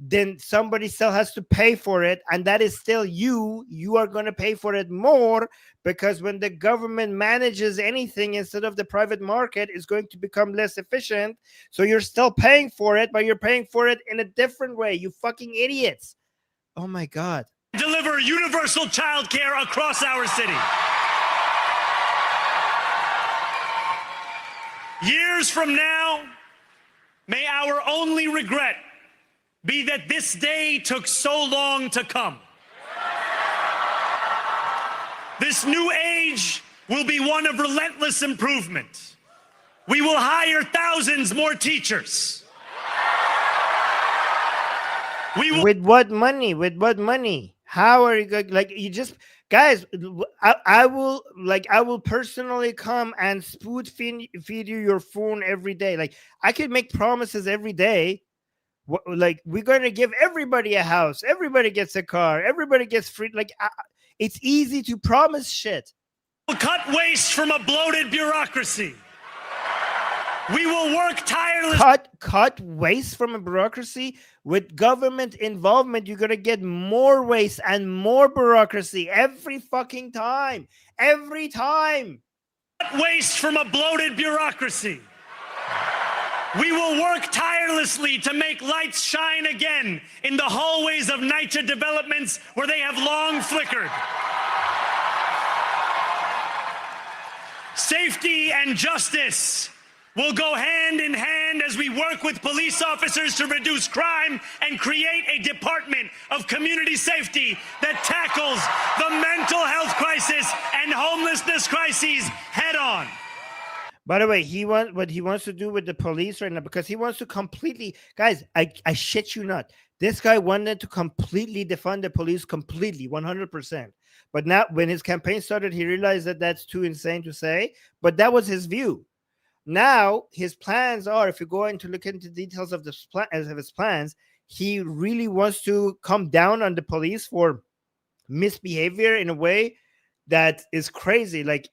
then somebody still has to pay for it. And that is still you. You are going to pay for it more, because when the government manages anything instead of the private market, it's going to become less efficient. So you're still paying for it, but you're paying for it in a different way. You fucking idiots. Oh my God. Deliver universal childcare across our city. Years from now, may our only regret be that this day took so long to come. This new age will be one of relentless improvement. We will hire thousands more teachers. With what money? With what money? How are you going? Like, you just, guys, I will personally come and spoon feed you your phone every day. Like, I could make promises every day. Like, we're going to give everybody a house. Everybody gets a car. Everybody gets free. Like, it's easy to promise shit. We'll cut waste from a bloated bureaucracy. We will work tirelessly. Cut waste from a bureaucracy. With government involvement, you're going to get more waste and more bureaucracy every fucking time. Every time. Cut waste from a bloated bureaucracy. We will work tirelessly to make lights shine again in the hallways of NYC developments where they have long flickered. Safety and justice will go hand in hand as we work with police officers to reduce crime and create a department of community safety that tackles the mental health crisis and homelessness crises head on. By the way, what he wants to do with the police right now, because he wants to completely, guys, I shit you not. This guy wanted to completely defund the police, completely, 100%. But now, when his campaign started, he realized that that's too insane to say. But that was his view. Now, his plans are, if you go into look into details of his plans, he really wants to come down on the police for misbehavior in a way that is crazy. Like,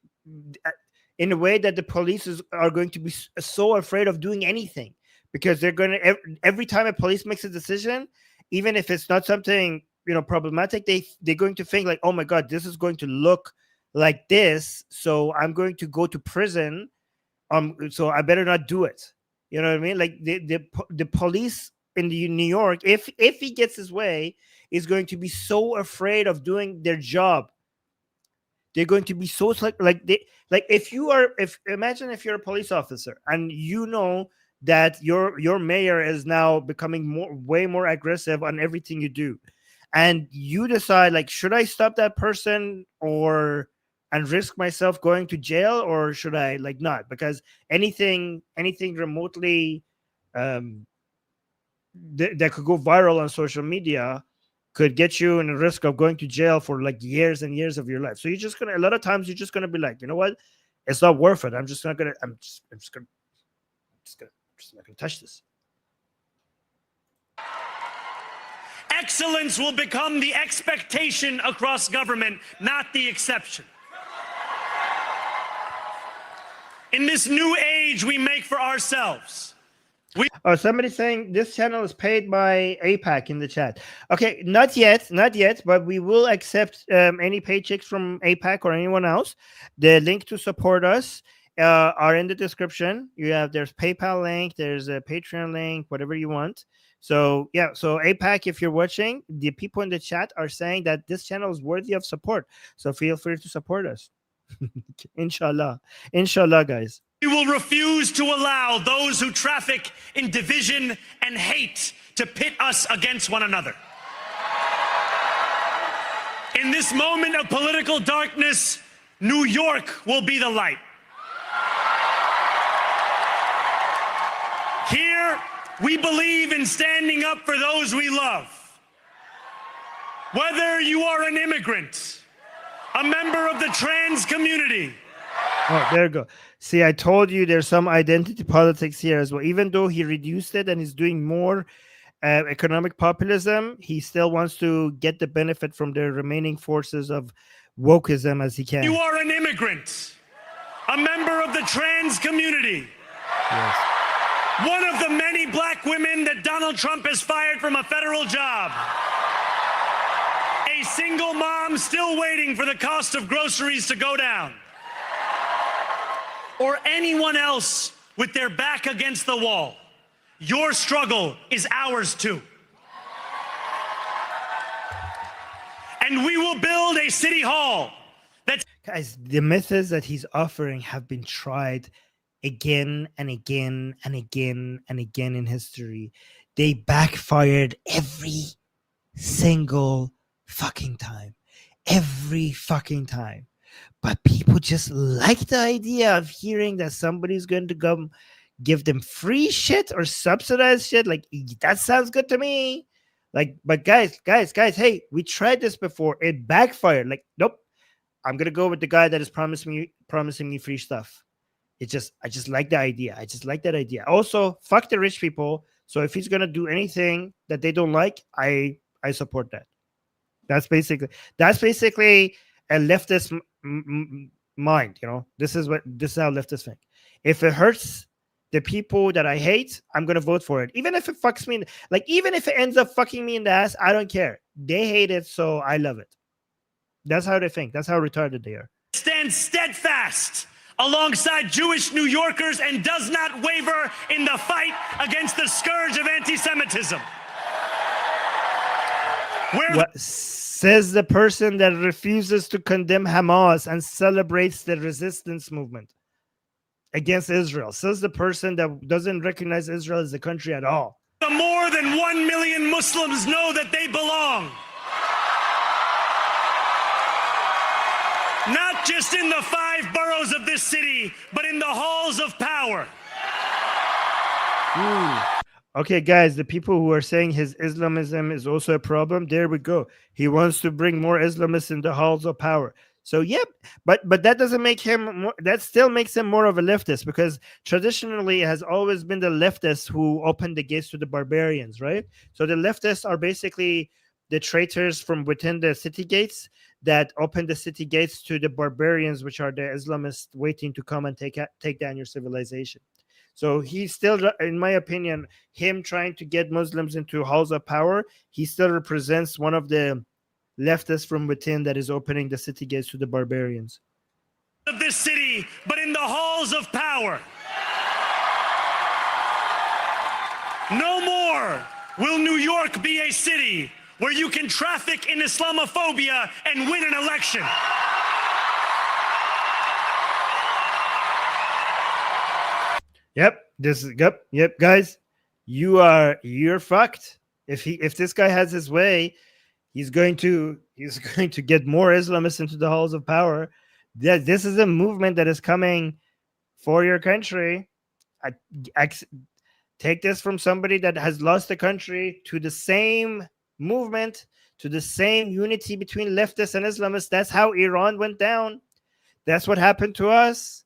in a way that the police are going to be so afraid of doing anything, because they're going to, every time a police makes a decision, even if it's not something, problematic, they're going to think like, oh my God, this is going to look like this, so I'm going to go to prison. So I better not do it. You know what I mean? Like, the police in New York, if he gets his way, is going to be so afraid of doing their job. They're going to be so imagine if you're a police officer and you know that your mayor is now becoming way more aggressive on everything you do, and you decide, like, should I stop that person and risk myself going to jail, or should I not? Because anything remotely that could go viral on social media could get you in a risk of going to jail for years and years of your life. So a lot of times you're just gonna be like, you know what, it's not worth it. I'm just not gonna touch this. Excellence will become the expectation across government, not the exception. In this new age we make for ourselves. Somebody saying this channel is paid by APAC in the chat. Okay, not yet, but we will accept any paychecks from APAC or anyone else. The link to support us are in the description. There's PayPal link, there's a Patreon link, whatever you want. So yeah, so APAC, if you're watching, the people in the chat are saying that this channel is worthy of support. So feel free to support us. Inshallah, guys. We will refuse to allow those who traffic in division and hate to pit us against one another. In this moment of political darkness, New York will be the light. Here, we believe in standing up for those we love. Whether you are an immigrant, a member of the trans community. Oh, there you go. See, I told you there's some identity politics here as well. Even though he reduced it and he's doing more economic populism. He still wants to get the benefit from the remaining forces of wokeism as he can. You are an immigrant, a member of the trans community. Yes. One of the many black women that Donald Trump has fired from a federal job. A single mom still waiting for the cost of groceries to go down. Or anyone else with their back against the wall. Your struggle is ours too. And we will build a city hall that's... Guys, the methods that he's offering have been tried again and again and again and again in history. They backfired every single fucking time. Every fucking time. But people just like the idea of hearing that somebody's going to come give them free shit or subsidized shit. Like, that sounds good to me. Like, but guys, hey, we tried this before. It backfired. Like, nope. I'm gonna go with the guy that is promising me free stuff. I just like the idea. I just like that idea. Also, fuck the rich people. So if he's gonna do anything that they don't like, I support that. That's basically a leftist mind. You know, this is how leftists think. If it hurts the people that I hate, I'm gonna vote for it. Even if it fucks me, like even if it ends up fucking me in the ass, I don't care. They hate it, so I love it. That's how they think. That's how retarded they are. Stand steadfast alongside Jewish New Yorkers and does not waver in the fight against the scourge of anti-Semitism. What says the person that refuses to condemn Hamas and celebrates the resistance movement against Israel? Says the person that doesn't recognize Israel as a country at all. The more than 1 million Muslims know that they belong. Not just in the 5 boroughs of this city, but in the halls of power. Okay, guys, the people who are saying his Islamism is also a problem, there we go. He wants to bring more Islamists in the halls of power. So, yep, but that doesn't make him more, that still makes him more of a leftist, because traditionally it has always been the leftists who opened the gates to the barbarians, right? So the leftists are basically the traitors from within the city gates that open the city gates to the barbarians, which are the Islamists waiting to come and take down your civilization. So he still, in my opinion, him trying to get Muslims into halls of power, he still represents one of the leftists from within that is opening the city gates to the barbarians. Of this city, but in the halls of power. No more will New York be a city where you can traffic in Islamophobia and win an election. Yep, guys, you're fucked. If this guy has his way, he's going to get more Islamists into the halls of power. This is a movement that is coming for your country. Take this from somebody that has lost the country to the same movement, to the same unity between leftists and Islamists. That's how Iran went down. That's what happened to us.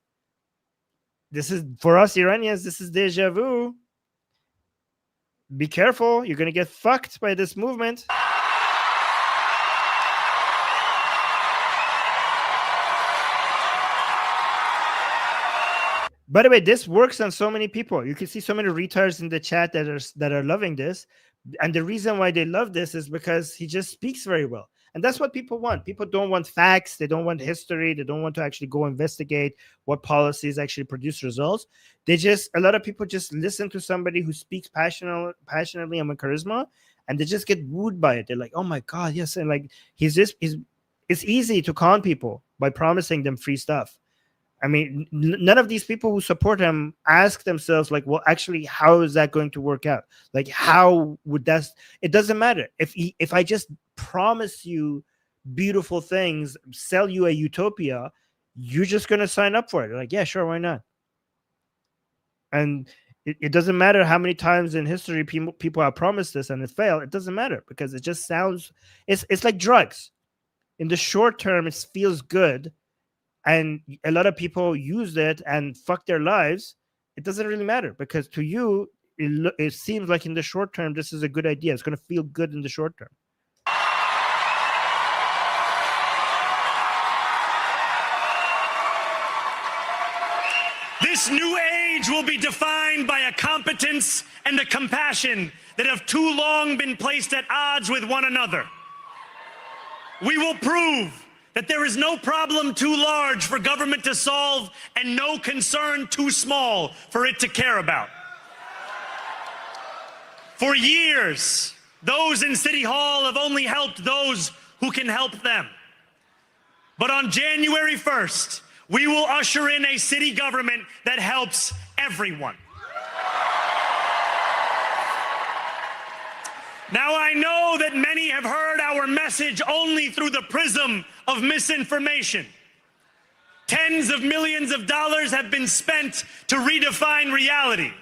This is, for us Iranians, this is deja vu. Be careful. You're going to get fucked by this movement. By the way, this works on so many people. You can see so many retards in the chat that are loving this. And the reason why they love this is because he just speaks very well. And that's what people want. People don't want facts. They don't want history. They don't want to actually go investigate what policies actually produce results. A lot of people just listen to somebody who speaks passionately and with charisma, and they just get wooed by it. They're like, oh my God, yes. And like, it's easy to con people by promising them free stuff. I mean, none of these people who support him ask themselves, like, well, actually, how is that going to work out? Like, how would that? It doesn't matter. If I just promise you beautiful things, sell you a utopia, you're just going to sign up for it. Like, yeah, sure, why not? And it doesn't matter how many times in history people have promised this and it failed. It doesn't matter, because it just sounds, it's like drugs. In the short term, it feels good. And a lot of people use it and fuck their lives. It doesn't really matter, because to you, it seems like in the short term, this is a good idea. It's going to feel good in the short term. This new age will be defined by a competence and a compassion that have too long been placed at odds with one another. We will prove that there is no problem too large for government to solve and no concern too small for it to care about. For years, those in City Hall have only helped those who can help them. But on January 1st, we will usher in a city government that helps everyone. Now, I know that many have heard our message only through the prism of misinformation. Tens of millions of dollars have been spent to redefine reality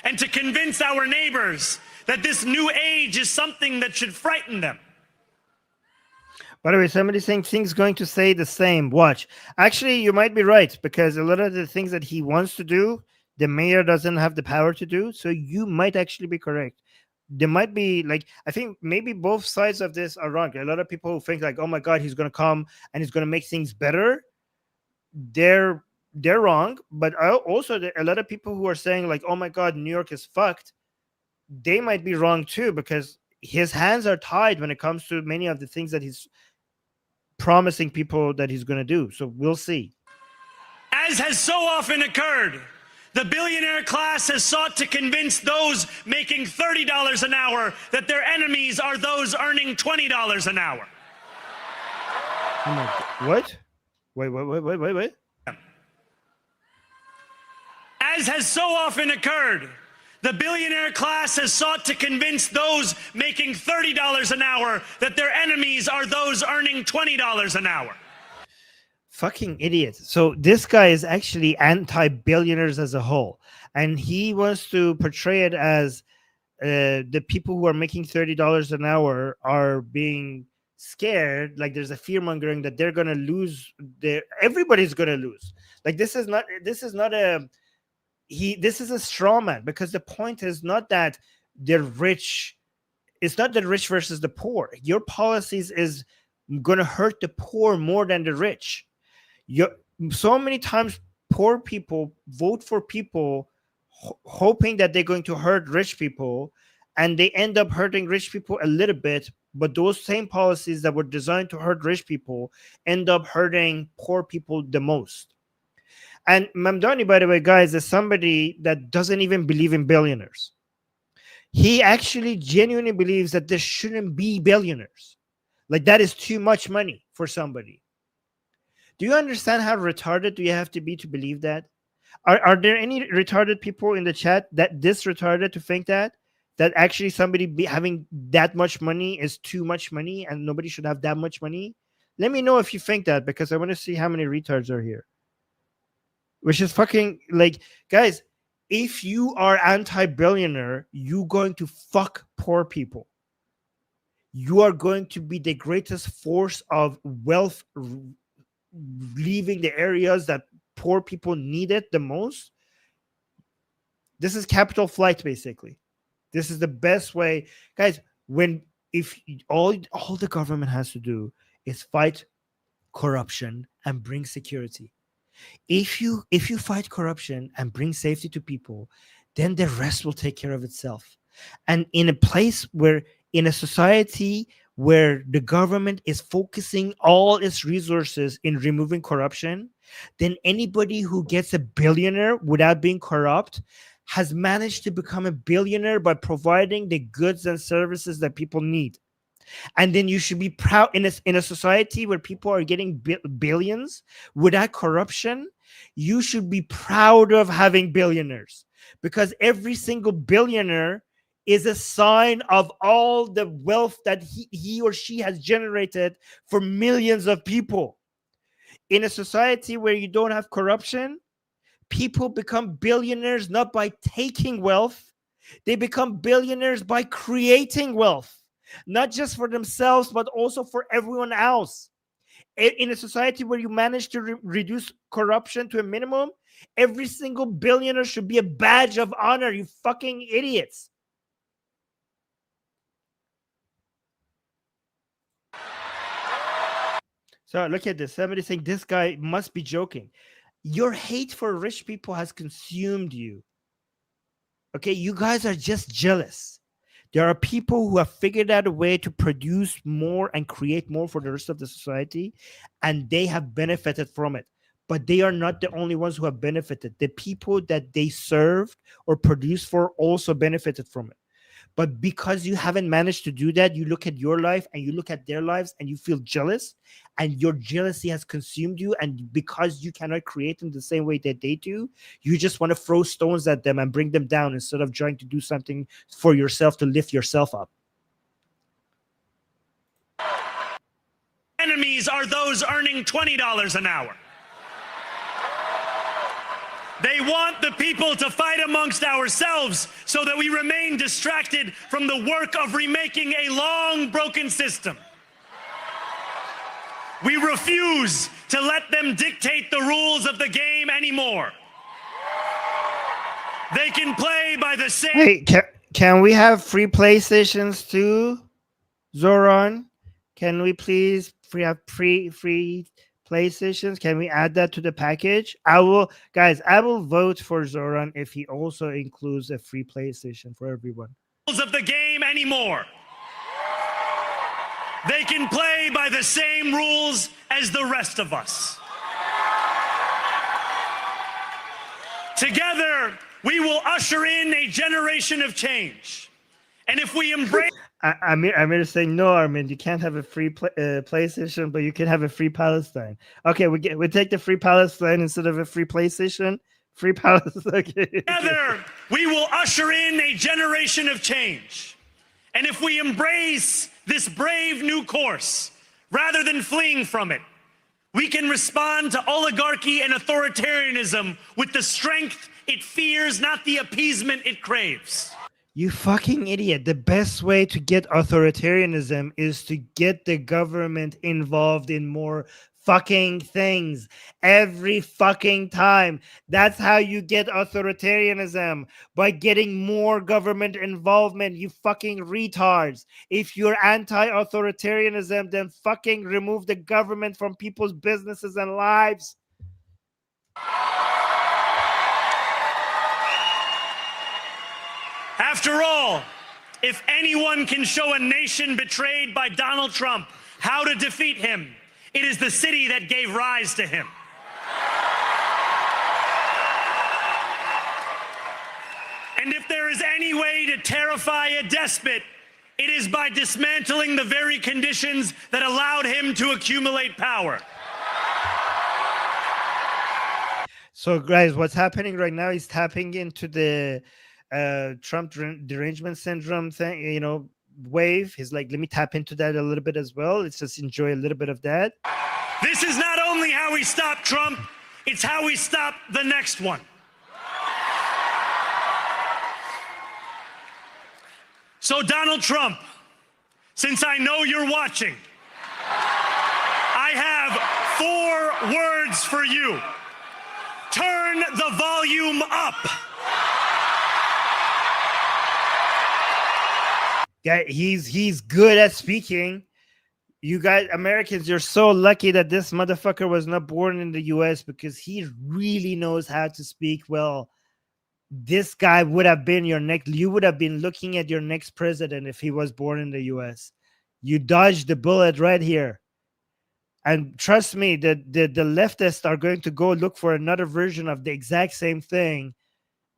and to convince our neighbors that this new age is something that should frighten them. By the way, somebody's saying things going to say the same. Watch. Actually, you might be right, because a lot of the things that he wants to do, the mayor doesn't have the power to do. So you might actually be correct. There might be, like, I think maybe both sides of this are wrong. A lot of people who think like, oh my God, he's going to come and he's going to make things better. They're wrong. But also a lot of people who are saying like, oh my God, New York is fucked. They might be wrong too, because his hands are tied when it comes to many of the things that he's promising people that he's going to do. So we'll see. As has so often occurred, the billionaire class has sought to convince those making $30 an hour that their enemies are those earning $20 an hour. Oh my God. What? Wait. As has so often occurred, the billionaire class has sought to convince those making $30 an hour that their enemies are those earning $20 an hour. Fucking idiot. So this guy is actually anti-billionaires as a whole. And he wants to portray it as the people who are making $30 an hour are being scared. Like there's a fear-mongering that they're going to lose. Everybody's going to lose. Like this is a straw man, because the point is not that they're rich. It's not the rich versus the poor. Your policies is going to hurt the poor more than the rich. So many times poor people vote for people hoping that they're going to hurt rich people, and they end up hurting rich people a little bit, but those same policies that were designed to hurt rich people end up hurting poor people the most. And Mamdani, by the way, guys, is somebody that doesn't even believe in billionaires. He actually genuinely believes that there shouldn't be billionaires. Like that is too much money for somebody. Do you understand how retarded do you have to be to believe that? Are there any retarded people in the chat that this retarded to think that actually somebody having that much money is too much money and nobody should have that much money? Let me know if you think that, because I want to see how many retards are here. Which is fucking like, guys, if you are anti-billionaire, you're going to fuck poor people. You are going to be the greatest force of wealth leaving the areas that poor people need it the most. This is capital flight, basically. This is the best way, guys. If all the government has to do is fight corruption and bring security. If you fight corruption and bring safety to people, then the rest will take care of itself. And in a society where the government is focusing all its resources in removing corruption, then anybody who gets a billionaire without being corrupt has managed to become a billionaire by providing the goods and services that people need. And then you should be proud in a society where people are getting billions without corruption. You should be proud of having billionaires, because every single billionaire is a sign of all the wealth that he or she has generated for millions of people. In a society where you don't have corruption, people become billionaires not by taking wealth. They become billionaires by creating wealth. Not just for themselves, but also for everyone else. In a society where you manage to reduce corruption to a minimum, every single billionaire should be a badge of honor, you fucking idiots. So look at this. Somebody saying this guy must be joking. Your hate for rich people has consumed you. Okay, you guys are just jealous. There are people who have figured out a way to produce more and create more for the rest of the society, and they have benefited from it. But they are not the only ones who have benefited. The people that they served or produced for also benefited from it. But because you haven't managed to do that, you look at your life and you look at their lives and you feel jealous, and your jealousy has consumed you. And because you cannot create them the same way that they do, you just want to throw stones at them and bring them down instead of trying to do something for yourself to lift yourself up. Enemies are those earning $20 an hour. They want the people to fight amongst ourselves so that we remain distracted from the work of remaking a long broken system. We refuse to let them dictate the rules of the game anymore. They can play by the same... Hey, can we have free PlayStations too, Zohran? Can we please have free PlayStations? Can we add that to the package? I will vote for Zohran if he also includes a free PlayStation for everyone. Of the game anymore. They can play by the same rules as the rest of us. Together, we will usher in a generation of change. And if we embrace... Amir saying, no, Armin, you can't have a free PlayStation, but you can have a free Palestine. Okay, we take the free Palestine instead of a free PlayStation. Free Palestine. Okay. Together, we will usher in a generation of change. And if we embrace this brave new course, rather than fleeing from it, we can respond to oligarchy and authoritarianism with the strength it fears, not the appeasement it craves. You fucking idiot. The best way to get authoritarianism is to get the government involved in more fucking things every fucking time. That's how you get authoritarianism, by getting more government involvement, you fucking retards. If you're anti-authoritarianism, then fucking remove the government from people's businesses and lives. After all, if anyone can show a nation betrayed by Donald Trump how to defeat him, it is the city that gave rise to him. And if there is any way to terrify a despot, it is by dismantling the very conditions that allowed him to accumulate power. So, guys, what's happening right now is tapping into the Trump derangement syndrome thing, wave. He's like, let me tap into that a little bit as well. Let's just enjoy a little bit of that. This is not only how we stop Trump, it's how we stop the next one. So, Donald Trump, since I know you're watching, I have 4 words for you. Turn the volume up. Yeah, he's good at speaking. You guys, Americans, you're so lucky that this motherfucker was not born in the US, because he really knows how to speak well. This guy would have been you would have been looking at your next president if he was born in the US. You dodged the bullet right here. And trust me, the leftists are going to go look for another version of the exact same thing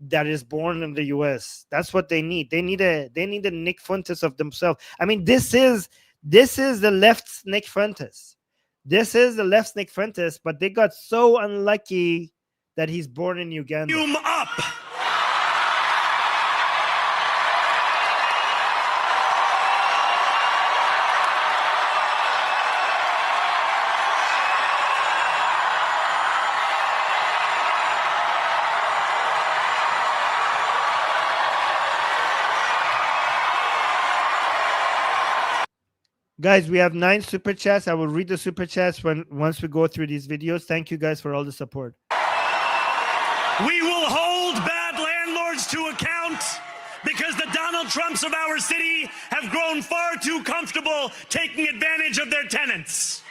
that is born in the US. That's what they need. They need a Nick Fuentes of themselves. I mean, this is the left's Nick Fuentes. This is the left's Nick Fuentes, but they got so unlucky that he's born in Uganda. Volume up. Guys, we have 9 super chats. I will read the super chats once we go through these videos. Thank you guys for all the support. We will hold bad landlords to account because the Donald Trumps of our city have grown far too comfortable taking advantage of their tenants.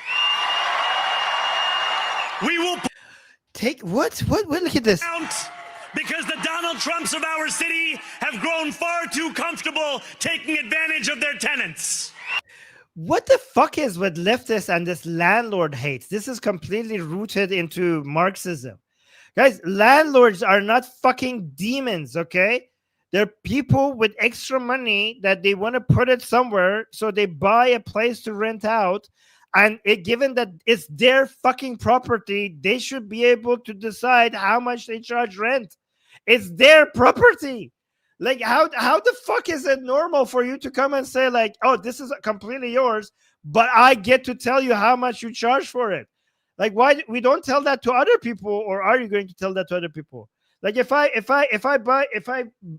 We will take what? Look at this. Because the Donald Trumps of our city have grown far too comfortable taking advantage of their tenants. What the fuck is with leftists and this landlord hates? This is completely rooted into Marxism. Guys, landlords are not fucking demons, okay? They're people with extra money that they want to put it somewhere, so they buy a place to rent out. And given that it's their fucking property, they should be able to decide how much they charge rent. It's their property. Like, how the fuck is it normal for you to come and say, like, oh, this is completely yours, but I get to tell you how much you charge for it? Like, why we don't tell that to other people, or are you going to tell that to other people? Like, if I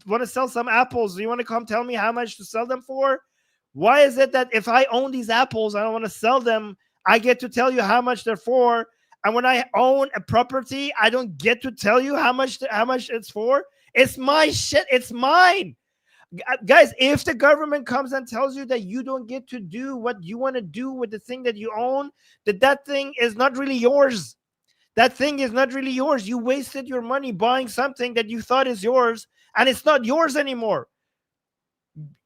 want to sell some apples, do you want to come tell me how much to sell them for? Why is it that if I own these apples, I don't want to sell them, I get to tell you how much they're for, and when I own a property, I don't get to tell you how much it's for? It's my shit. It's mine. Guys, if the government comes and tells you that you don't get to do what you want to do with the thing that you own, that thing is not really yours. That thing is not really yours. You wasted your money buying something that you thought is yours, and it's not yours anymore.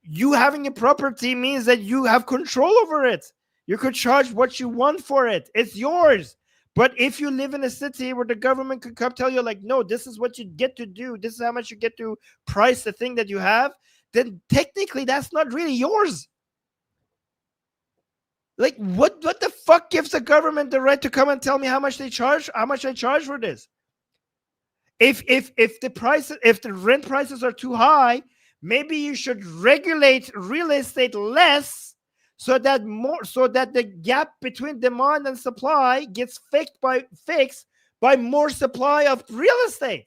You having a property means that you have control over it. You could charge what you want for it. It's yours. But if you live in a city where the government could come tell you, like, no, this is what you get to do, this is how much you get to price the thing that you have, then technically that's not really yours. Like, what the fuck gives the government the right to come and tell me how much they charge, how much I charge for this? If the rent prices are too high, maybe you should regulate real estate less, so that the gap between demand and supply gets fixed by more supply of real estate.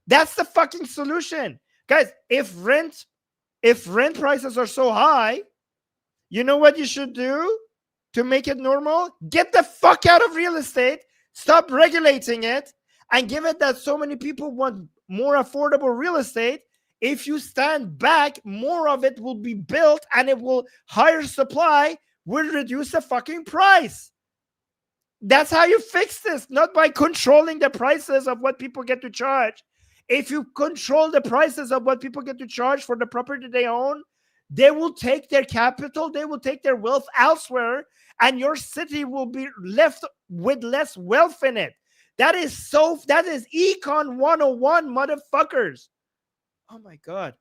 That's the fucking solution. Guys, if rent prices are so high, you know what you should do to make it normal? Get the fuck out of real estate, stop regulating it, and give it that so many people want more affordable real estate. If you stand back, more of it will be built, and it will higher supply will reduce the fucking price. That's how you fix this, not by controlling the prices of what people get to charge. If you control the prices of what people get to charge for the property they own, they will take their capital, they will take their wealth elsewhere, and your city will be left with less wealth in it. That is Econ 101, motherfuckers. Oh my God.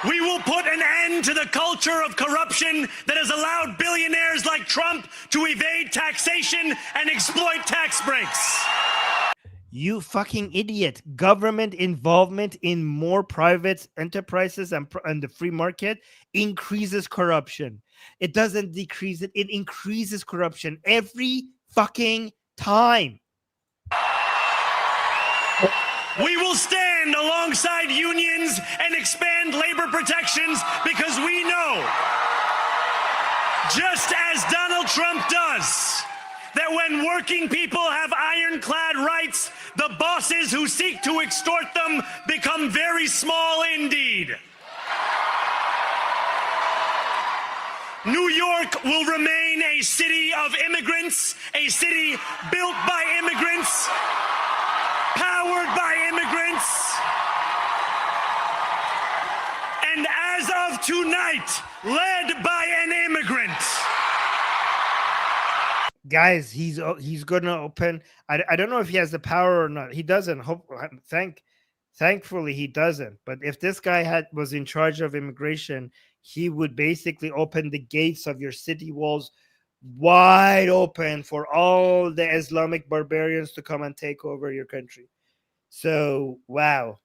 We will put an end to the culture of corruption that has allowed billionaires like Trump to evade taxation and exploit tax breaks. You fucking idiot. Government involvement in more private enterprises and the free market increases corruption. It doesn't decrease it. It increases corruption every fucking time. We will stand alongside unions and expand labor protections because we know, just as Donald Trump does, that when working people have ironclad rights, the bosses who seek to extort them become very small indeed. New York will remain a city of immigrants, a city built by immigrants, powered by immigrants, and as of tonight, led by an immigrant. Guys, he's gonna open. I don't know if he has the power or not. He doesn't. Thankfully, he doesn't. But if this guy was in charge of immigration, he would basically open the gates of your city walls wide open for all the Islamic barbarians to come and take over your country. So, wow.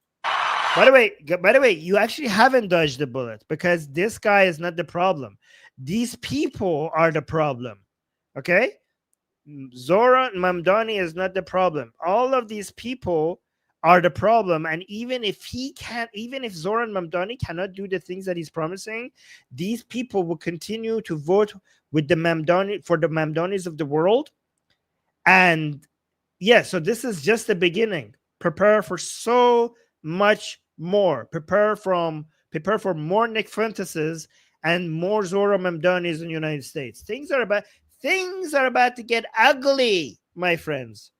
By the way, you actually haven't dodged the bullet, because this guy is not the problem. These people are the problem. Okay? Zohran Mamdani is not the problem. All of these people are the problem. And even if Zohran Mamdani cannot do the things that he's promising, these people will continue to vote with the Mamdani for the Mamdanis of the world. And yeah, so this is just the beginning. Prepare for so much more. Prepare for more Nick Fuentes's and more Zohran Mamdanis in the United States. Things are about to get ugly, my friends.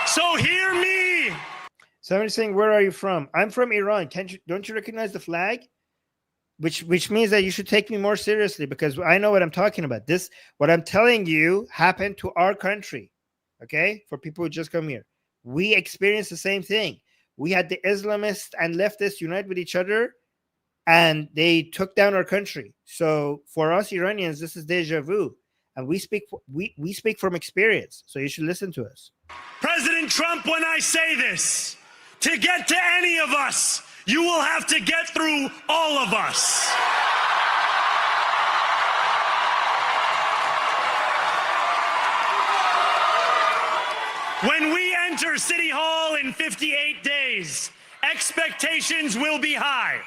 So hear me. Somebody's saying, "Where are you from?" I'm from Iran. Don't you recognize the flag? Which means that you should take me more seriously, because I know what I'm talking about. What I'm telling you happened to our country. Okay, for people who just come here, we experienced the same thing. We had the Islamists and leftists unite with each other, and they took down our country. So for us Iranians, this is deja vu, and we speak from experience. So you should listen to us. President Trump, when I say this, to get to any of us, you will have to get through all of us. When we enter City Hall in 58 days, expectations will be high.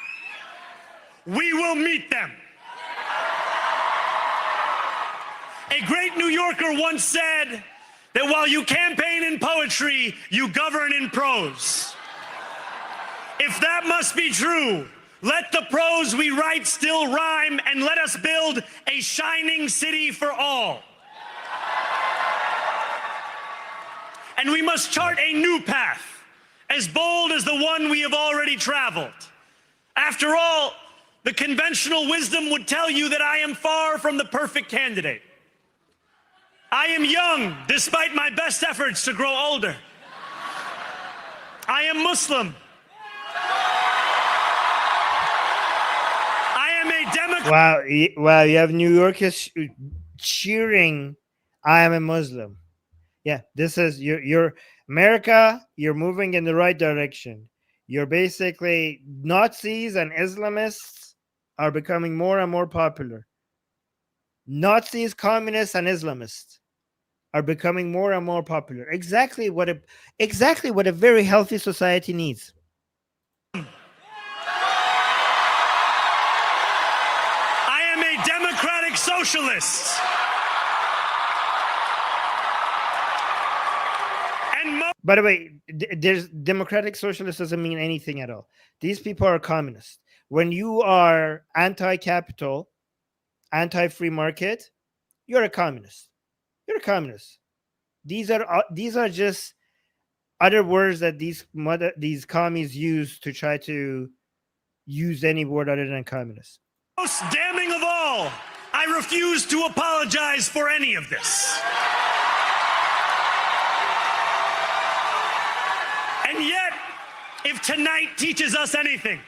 We will meet them. A great New Yorker once said that while you campaign in poetry, you govern in prose. If that must be true, let the prose we write still rhyme, and let us build a shining city for all. And we must chart a new path, as bold as the one we have already traveled. After all, the conventional wisdom would tell you that I am far from the perfect candidate. I am young, despite my best efforts to grow older. I am Muslim. I am a Democrat. Wow, you have New Yorkers cheering, "I am a Muslim." Yeah, this is you're America. You're moving in the right direction. You're basically Nazis and Islamists are becoming more and more popular. Nazis, communists, and Islamists are becoming more and more popular. Exactly what a very healthy society needs. I am a democratic socialist. By the way, there's democratic socialist doesn't mean anything at all. These people are communists. When you are anti-capital, anti-free market, you're a communist. You're a communist. These are just other words that these commies use to try to use any word other than communist. Most damning of all, I refuse to apologize for any of this. And yet, if tonight teaches us anything,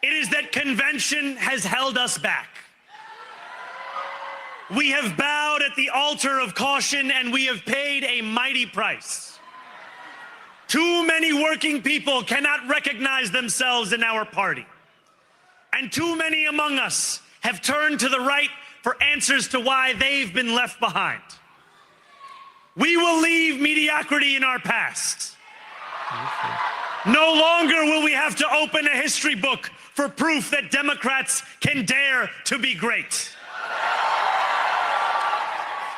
it is that convention has held us back. We have bowed at the altar of caution, and we have paid a mighty price. Too many working people cannot recognize themselves in our party. And too many among us have turned to the right for answers to why they've been left behind. We will leave mediocrity in our past. No longer will we have to open a history book for proof that Democrats can dare to be great.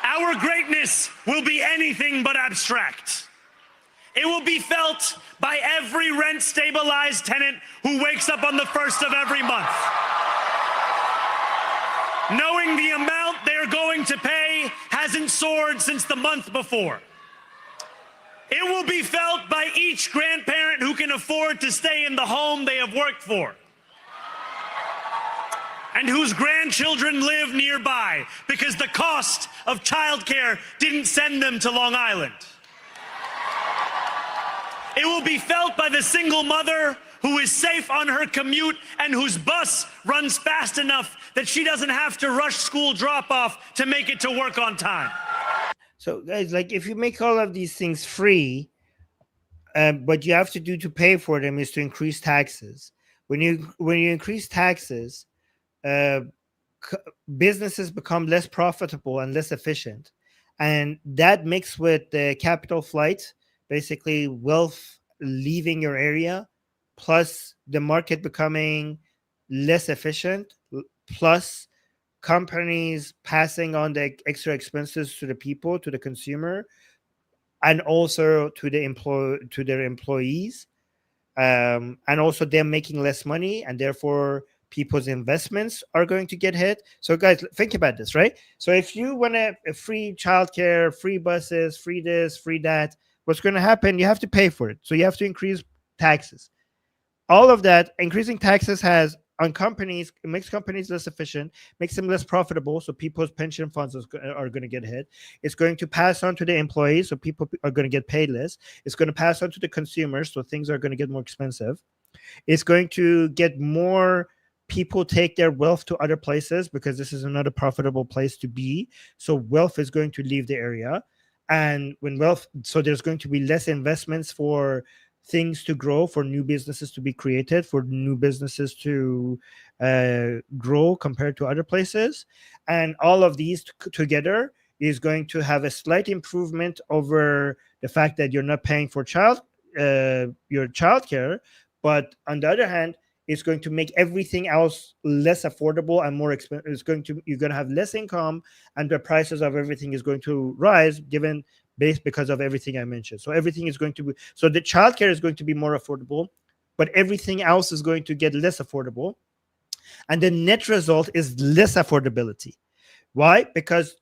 Our greatness will be anything but abstract. It will be felt by every rent-stabilized tenant who wakes up on the first of every month, knowing the amount they're going to pay hasn't soared since the month before. It will be felt by each grandparent who can afford to stay in the home they have worked for, and whose grandchildren live nearby because the cost of childcare didn't send them to Long Island. It will be felt by the single mother who is safe on her commute and whose bus runs fast enough that she doesn't have to rush school drop-off to make it to work on time. So guys, like, if you make all of these things free, what you have to do to pay for them is to increase taxes. When you increase taxes, uh, businesses become less profitable and less efficient, and that mixed with the capital flight, basically wealth leaving your area, plus the market becoming less efficient, plus companies passing on the extra expenses to the people, to the consumer, and also to their employees, and also them making less money, and therefore people's investments are going to get hit. So guys, think about this, right? So if you want a free childcare, free buses, free this, free that, what's going to happen? You have to pay for it, so you have to increase taxes. All of that increasing taxes has on companies, it makes companies less efficient, makes them less profitable, so people's pension funds are going to get hit. It's going to pass on to the employees, so people are going to get paid less. It's going to pass on to the consumers, so things are going to get more expensive. It's going to get more people take their wealth to other places because this is another profitable place to be, so wealth is going to leave the area. And when wealth, so there's going to be less investments for things to grow, for new businesses to be created, for new businesses to grow compared to other places. And all of these together is going to have a slight improvement over the fact that you're not paying for your childcare. But on the other hand, it's going to make everything else less affordable and more expensive. You're going to have less income, and the prices of everything is going to rise, because of everything I mentioned. So everything is going to be, so the childcare is going to be more affordable, but everything else is going to get less affordable. And the net result is less affordability. Why? Because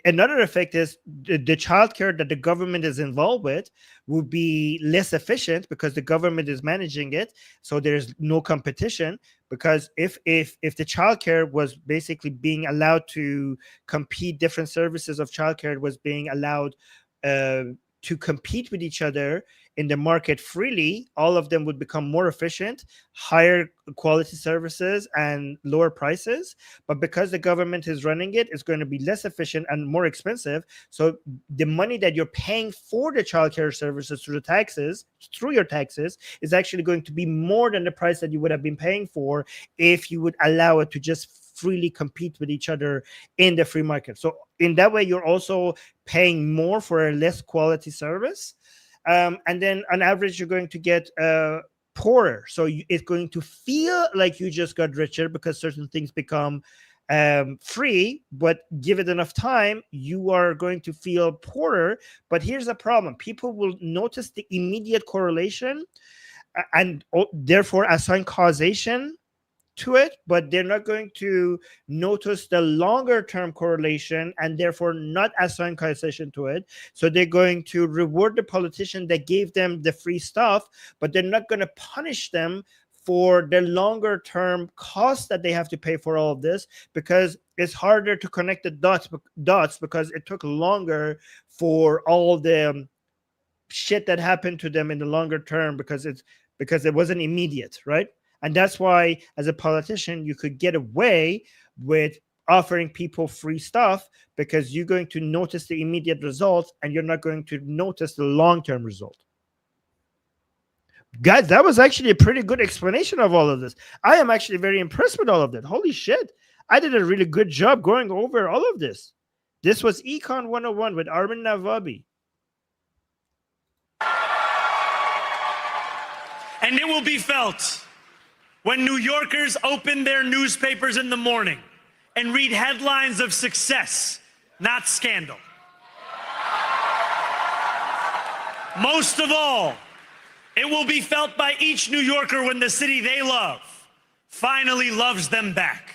another effect is the childcare that the government is involved with will be less efficient because the government is managing it. So there's no competition, because if the childcare was basically being allowed to compete, different services of childcare was being allowed to compete with each other in the market freely, all of them would become more efficient, higher quality services and lower prices. But because the government is running it, it's going to be less efficient and more expensive. So the money that you're paying for the childcare services through your taxes, is actually going to be more than the price that you would have been paying for if you would allow it to just freely compete with each other in the free market. So in that way, you're also paying more for a less quality service. And then on average, you're going to get poorer. So it's going to feel like you just got richer because certain things become free, but give it enough time, you are going to feel poorer. But here's the problem. People will notice the immediate correlation and therefore assign causation to it, but they're not going to notice the longer term correlation and therefore not assign causation to it. So they're going to reward the politician that gave them the free stuff, but they're not going to punish them for the longer term cost that they have to pay for all of this, because it's harder to connect the dots because it took longer for all the shit that happened to them in the longer term, because it wasn't immediate, right? And that's why, as a politician, you could get away with offering people free stuff because you're going to notice the immediate results and you're not going to notice the long-term result. Guys, that was actually a pretty good explanation of all of this. I am actually very impressed with all of that. Holy shit. I did a really good job going over all of this. This was Econ 101 with Armin Navabi. And it will be felt when New Yorkers open their newspapers in the morning and read headlines of success, not scandal. Most of all, it will be felt by each New Yorker when the city they love finally loves them back.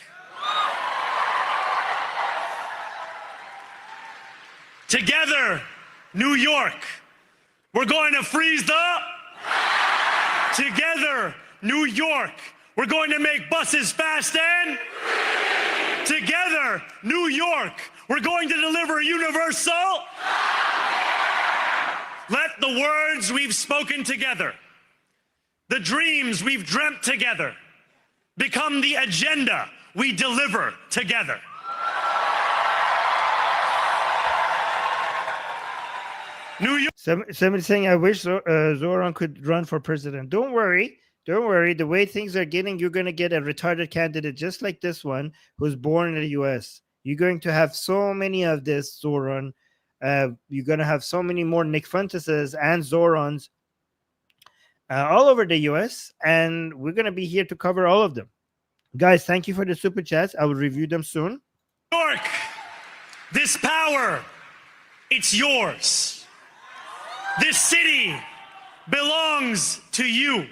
Together, New York, we're going to freeze the... Together, New York, we're going to make buses fast and... Together, New York, we're going to deliver universal... Let the words we've spoken together, the dreams we've dreamt together, become the agenda we deliver together. New York. Somebody saying, I wish Zohran could run for president. Don't worry. Don't worry. The way things are getting, you're going to get a retarded candidate just like this one who's born in the U.S. You're going to have so many of this, Zoran. You're going to have so many more Nick Funtuses and Zorans all over the U.S., and we're going to be here to cover all of them. Guys, thank you for the super chats. I will review them soon. York, this power, it's yours. This city belongs to you.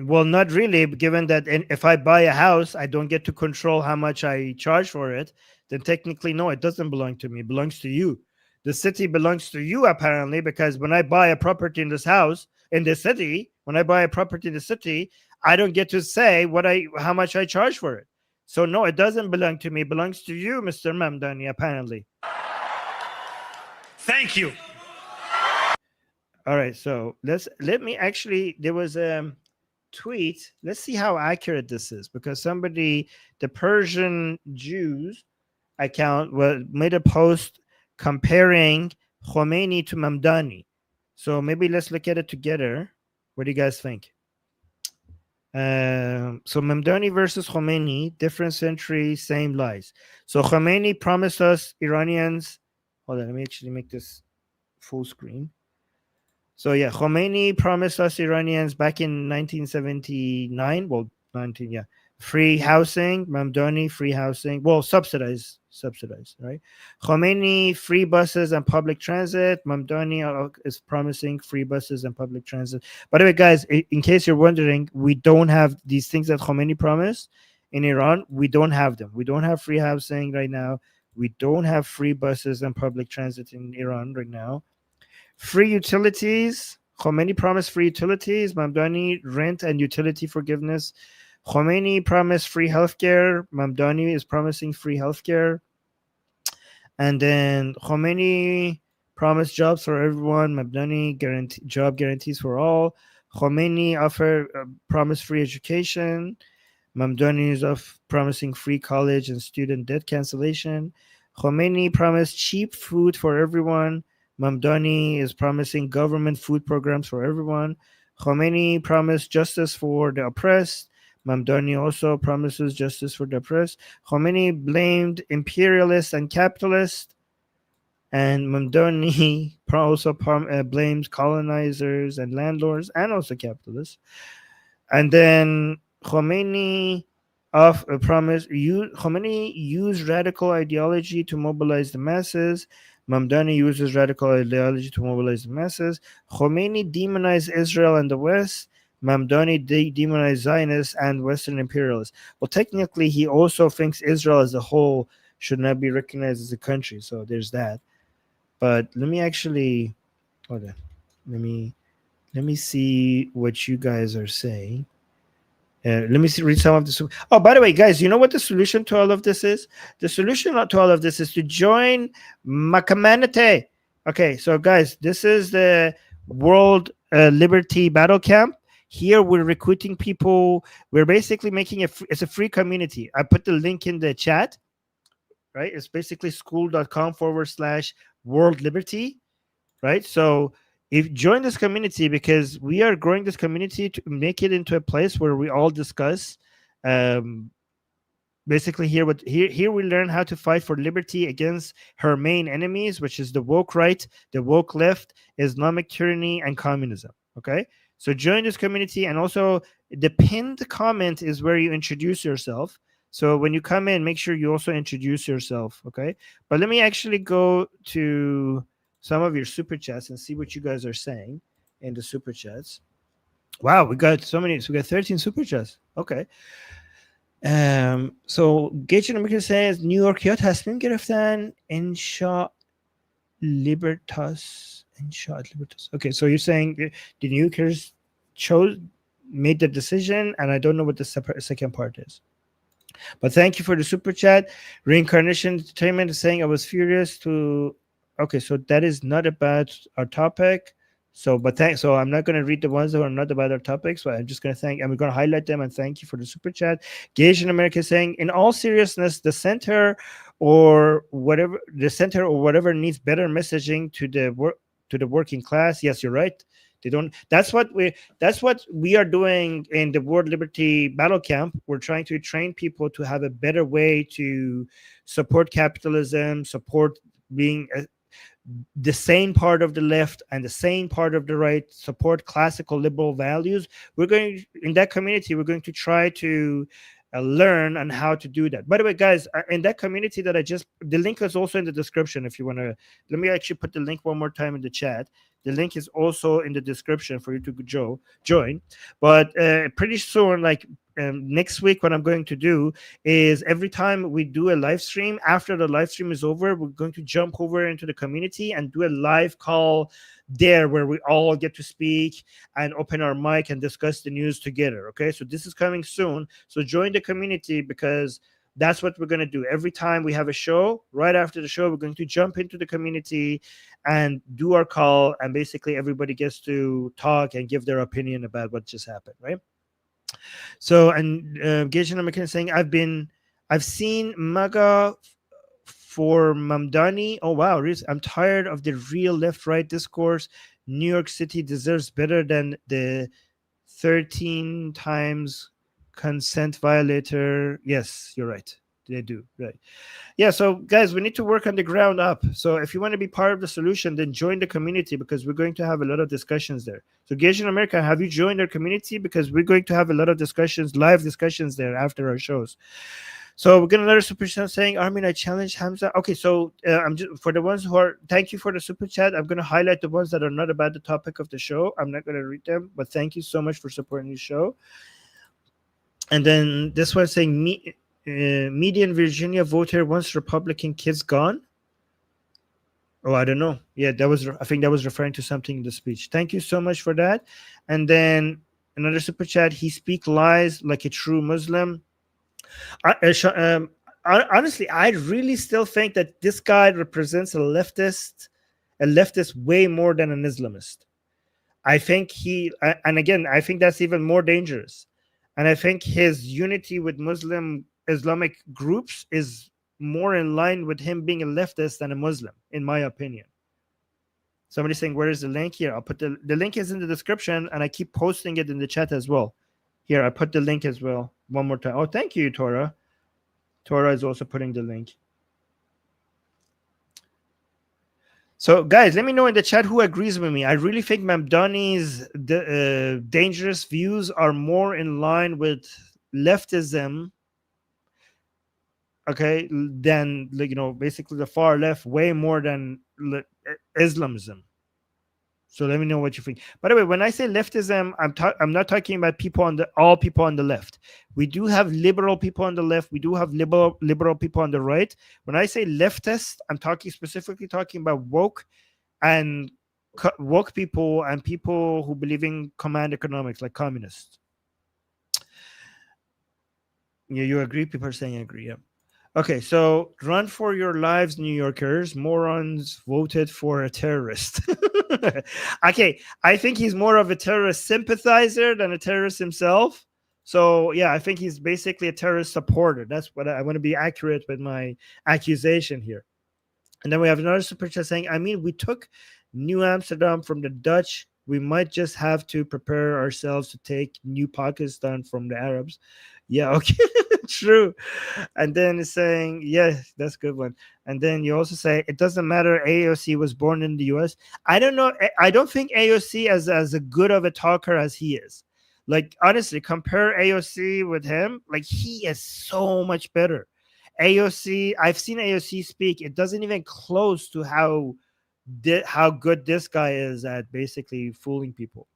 Well, not really, given that if I buy a house, I don't get to control how much I charge for it. Then technically, no, it doesn't belong to me. It belongs to you. The city belongs to you, apparently, because when I buy a property in this house, in the city, when I buy a property in the city, I don't get to say how much I charge for it. So no, it doesn't belong to me. It belongs to you, Mr. Mamdani, apparently. Thank you. All right, so let me actually, there was a tweet. Let's see how accurate this is, because the Persian Jews account made a post comparing Khomeini to Mamdani. So maybe let's look at it together. What do you guys think? So Mamdani versus Khomeini, different century, same lies. So Khomeini promised us Iranians. Hold on, let me actually make this full screen. So yeah, Khomeini promised us Iranians back in 1979. Well, free housing. Mamdani, free housing. Well, subsidized, right? Khomeini, free buses and public transit. Mamdani is promising free buses and public transit. By the way, guys, in case you're wondering, we don't have these things that Khomeini promised in Iran. We don't have them. We don't have free housing right now. We don't have free buses and public transit in Iran right now. Free utilities. Khomeini promised free utilities. Mamdani, rent and utility forgiveness. Khomeini promised free healthcare. Mamdani is promising free healthcare. And then Khomeini promised jobs for everyone. Mamdani job guarantees for all. Khomeini promised free education. Mamdani is promising free college and student debt cancellation. Khomeini promised cheap food for everyone. Mamdani is promising government food programs for everyone. Khomeini promised justice for the oppressed. Mamdani also promises justice for the oppressed. Khomeini blamed imperialists and capitalists. And Mamdani also blames colonizers and landlords and also capitalists. And then Khomeini Khomeini used radical ideology to mobilize the masses. Mamdani uses radical ideology to mobilize the masses. Khomeini demonized Israel and the West. Mamdani demonized Zionists and Western imperialists. Well, technically, he also thinks Israel as a whole should not be recognized as a country. So there's that. But let me actually hold on. Let me see what you guys are saying. Let me read some of this. Oh, by the way, guys, you know what the solution to all of this is? The solution to all of this is to join Makamanate. Okay, so guys, this is the World Liberty Battle Camp. Here we're recruiting people. We're basically making it's a free community. I put the link in the chat, right? It's basically school.com/World Liberty, right? So if join this community, because we are growing this community to make it into a place where we all discuss. Basically, here we learn how to fight for liberty against her main enemies, which is the woke right, the woke left, Islamic tyranny, and communism. Okay, so join this community, and also the pinned comment is where you introduce yourself. So when you come in, make sure you also introduce yourself. Okay, but let me actually go to some of your super chats and see what you guys are saying in the super chats. Wow, we got so many. So we got 13 super chats. Okay. So Gage America says New York یا تصمیم گرفتن انشاء Libertas. Okay, so you're saying the New Yorkers made the decision, and I don't know what the second part is. But thank you for the super chat. Reincarnation Entertainment is saying I was furious to. Okay, so that is not about our topic. So I'm not going to read the ones that are not about our topics, but I'm just going to I'm going to highlight them and thank you for the super chat. Gage in America is saying, in all seriousness, the center or whatever needs better messaging to the working class. Yes, you're right. They don't. That's what we are doing in the World Liberty Battle Camp. We're trying to train people to have a better way to support capitalism, support being the same part of the left and the same part of the right, support classical liberal values. We're going in that community. We're going to try to learn on how to do that. By the way, guys, in that community that the link is also in the description. If you want to, let me actually put the link one more time in the chat. The link is also in the description for you to join. But pretty soon, like next week, what I'm going to do is every time we do a live stream, after the live stream is over, we're going to jump over into the community and do a live call there where we all get to speak and open our mic and discuss the news together. Okay, so this is coming soon. So join the community, because that's what we're going to do. Every time we have a show, right after the show, we're going to jump into the community and do our call, and basically everybody gets to talk and give their opinion about what just happened, right? So, and Gajan McKinnon is saying, I've seen MAGA for Mamdani. Oh wow, I'm tired of the real left-right discourse. New York City deserves better than the 13 times consent violator. Yes, you're right. They do, right? Yeah, so guys, we need to work on the ground up. So if you want to be part of the solution, then join the community, because we're going to have a lot of discussions there. So Gage America, have you joined our community? Because we're going to have a lot of discussions, live discussions there after our shows. So we're getting another super chat saying, Armin, I challenge Hamza. Okay, so I'm just, for the ones who are, thank you for the super chat. I'm going to highlight the ones that are not about the topic of the show. I'm not going to read them, but thank you so much for supporting the show. And then this one saying, median Virginia voter wants Republican kids gone. Oh, I don't know. Yeah, I think that was referring to something in the speech. Thank you so much for that. And then another super chat. He speaks lies like a true Muslim. Honestly, I really still think that this guy represents a leftist way more than an Islamist. I think and again, I think that's even more dangerous. And I think his unity with Islamic groups is more in line with him being a leftist than a Muslim, in my opinion. Somebody's saying, where is the link? Here, I'll put the link is in the description, and I keep posting it in the chat as well. Here, I put the link as well one more time. Oh, thank you, Tora. Tora is also putting the link. So, guys, let me know in the chat who agrees with me. I really think Mamdani's dangerous views are more in line with leftism, okay, than, like, basically the far left, way more than Islamism. So let me know what you think. By the way, when I say leftism, I'm not talking about all people on the left. We do have liberal people on the left. We do have liberal people on the right. When I say leftist, I'm specifically talking about woke people and people who believe in command economics, like communists. Yeah, you agree? People are saying agree. Yeah. Okay, so run for your lives, New Yorkers. Morons voted for a terrorist. Okay, I think he's more of a terrorist sympathizer than a terrorist himself. So, yeah, I think he's basically a terrorist supporter. That's what I want to be accurate with my accusation here. And then we have another super chat saying, I mean, we took New Amsterdam from the Dutch. We might just have to prepare ourselves to take New Pakistan from the Arabs. Yeah, okay, true. And then it's saying, yeah, that's a good one. And then you also say, it doesn't matter, AOC was born in the US. I don't know. I don't think AOC is as good of a talker as he is. Like, honestly, compare AOC with him. Like, he is so much better. AOC, I've seen AOC speak. It doesn't even close to how good this guy is at basically fooling people.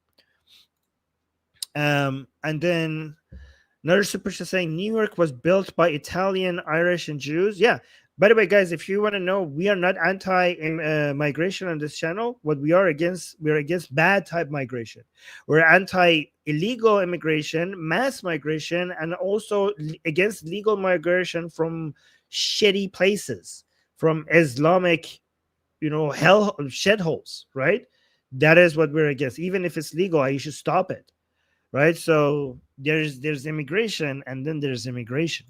And then another super chat saying New York was built by Italian, Irish, and Jews. Yeah. By the way, guys, if you want to know, we are not anti-migration on this channel. What we're against bad type migration. We're anti-illegal immigration, mass migration, and also against legal migration from shitty places, from Islamic, hell shitholes, right? That is what we're against. Even if it's legal, you should stop it. Right, so there's immigration, and then there's immigration.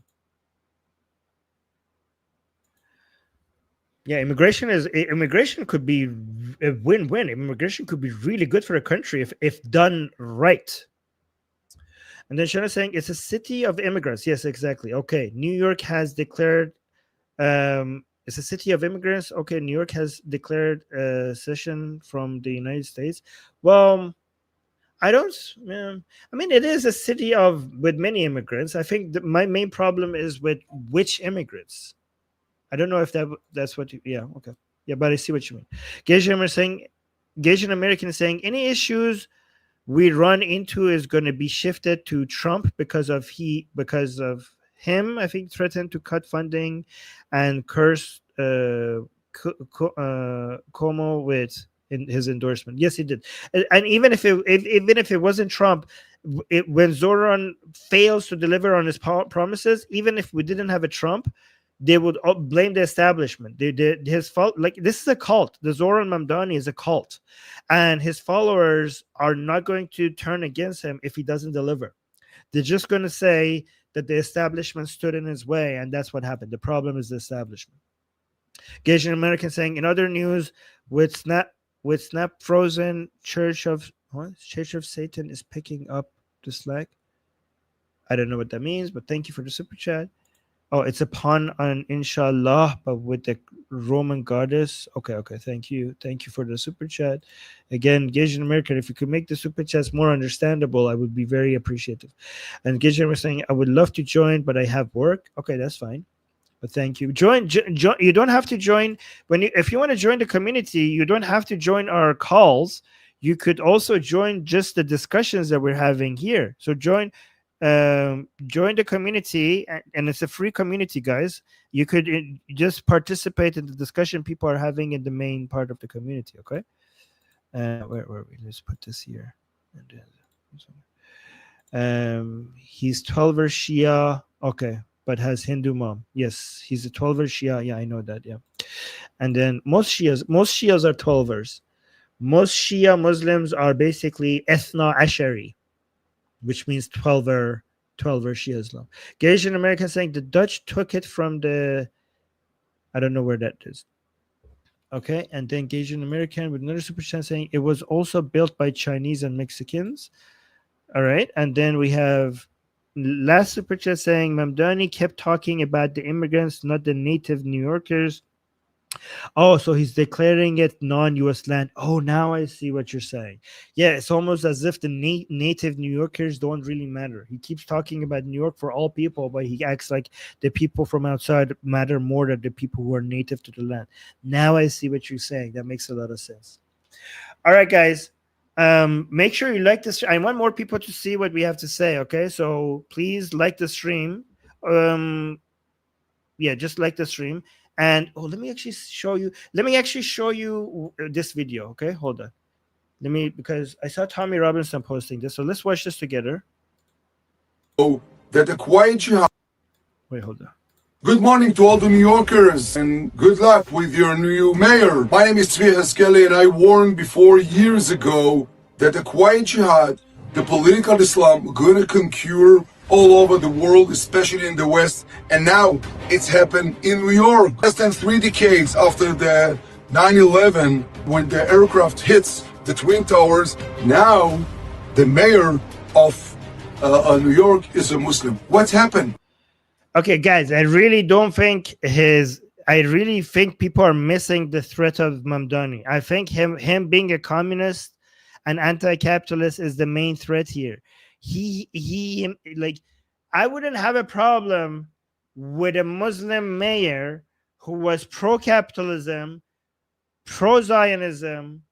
Yeah, immigration could be a win-win. Immigration could be really good for a country if done right. And then Shana saying it's a city of immigrants. Yes, exactly. Okay, New York has declared it's a city of immigrants. Okay, New York has declared secession from the United States. Well, I don't. I mean, it is a city with many immigrants. I think my main problem is with which immigrants. I don't know if that's what you. Yeah. Okay. Yeah, but I see what you mean. Gage American is saying any issues we run into is going to be shifted to Trump because of him. I think threatened to cut funding and curse Cuomo with in his endorsement. Yes, he did. And even if it wasn't Trump, when Zoran fails to deliver on his promises, even if we didn't have a Trump, they would blame the establishment. His fault. Like, this is a cult. The Zohran Mamdani is a cult, and his followers are not going to turn against him if he doesn't deliver. They're just going to say that the establishment stood in his way, and that's what happened. The problem is the establishment. Gasian American saying, in other news, with Snap frozen, Church of Satan is picking up the slack. I don't know what that means, but thank you for the super chat. Oh, it's a pun on inshallah, but with the Roman goddess. Okay. Thank you for the super chat. Again, Gasian American, if you could make the super chats more understandable, I would be very appreciative. And Gasian was saying, I would love to join, but I have work. Okay, that's fine. But thank you. Join. You don't have to join if you want to join the community. You don't have to join our calls. You could also join just the discussions that we're having here. So join the community, and it's a free community, guys. You could just participate in the discussion people are having in the main part of the community. Okay. Where were we? Let's put this here. He's 12er Shia. Okay. But has Hindu mom. Yes, he's a 12er Shia. Yeah, I know that. Yeah. And then most Shias are 12ers. Most Shia Muslims are basically Ethna Ashari, which means 12er Shia Islam. Gasian American saying the Dutch took it from I don't know where that is. Okay, and then Gasian American with another super chat saying it was also built by Chinese and Mexicans. All right, and then we have last super chat saying Mamdani kept talking about the immigrants, not the native New Yorkers. Oh, so he's declaring it non-U.S. land. Oh, now I see what you're saying. Yeah, it's almost as if the native New Yorkers don't really matter. He keeps talking about New York for all people, but he acts like the people from outside matter more than the people who are native to the land. Now I see what you're saying. That makes a lot of sense. All right, guys. Make sure you like this. I want more people to see what we have to say. Okay, so please like the stream. Yeah, just like the stream. And let me actually show you this video. Okay, hold on. Because I saw Tommy Robinson posting this. So let's watch this together. Oh, that a quiet jihad. Wait, hold on. Good morning to all the New Yorkers and good luck with your new mayor. My name is Tzvi Haskeli, and I warned before years ago that the quiet jihad, the political Islam, gonna conquer all over the world, especially in the West, and now it's happened in New York. Less than 3 decades after the 9/11, when the aircraft hits the Twin Towers, now the mayor of New York is a Muslim. What's happened? Okay, guys, I really think people are missing the threat of Mamdani. I think him being a communist and anti-capitalist is the main threat here. I wouldn't have a problem with a Muslim mayor who was pro-capitalism, pro-Zionism.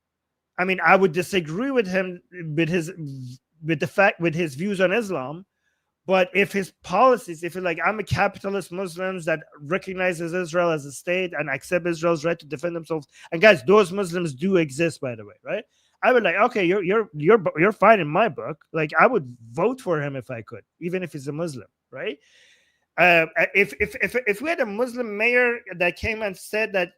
I mean, I would disagree with him with his views on Islam. But if his policies, if I'm a capitalist Muslim that recognizes Israel as a state and accept Israel's right to defend themselves, and guys, those Muslims do exist, by the way, right? I would okay, you're fine in my book. Like, I would vote for him if I could, even if he's a Muslim, right? If we had a Muslim mayor that came and said that,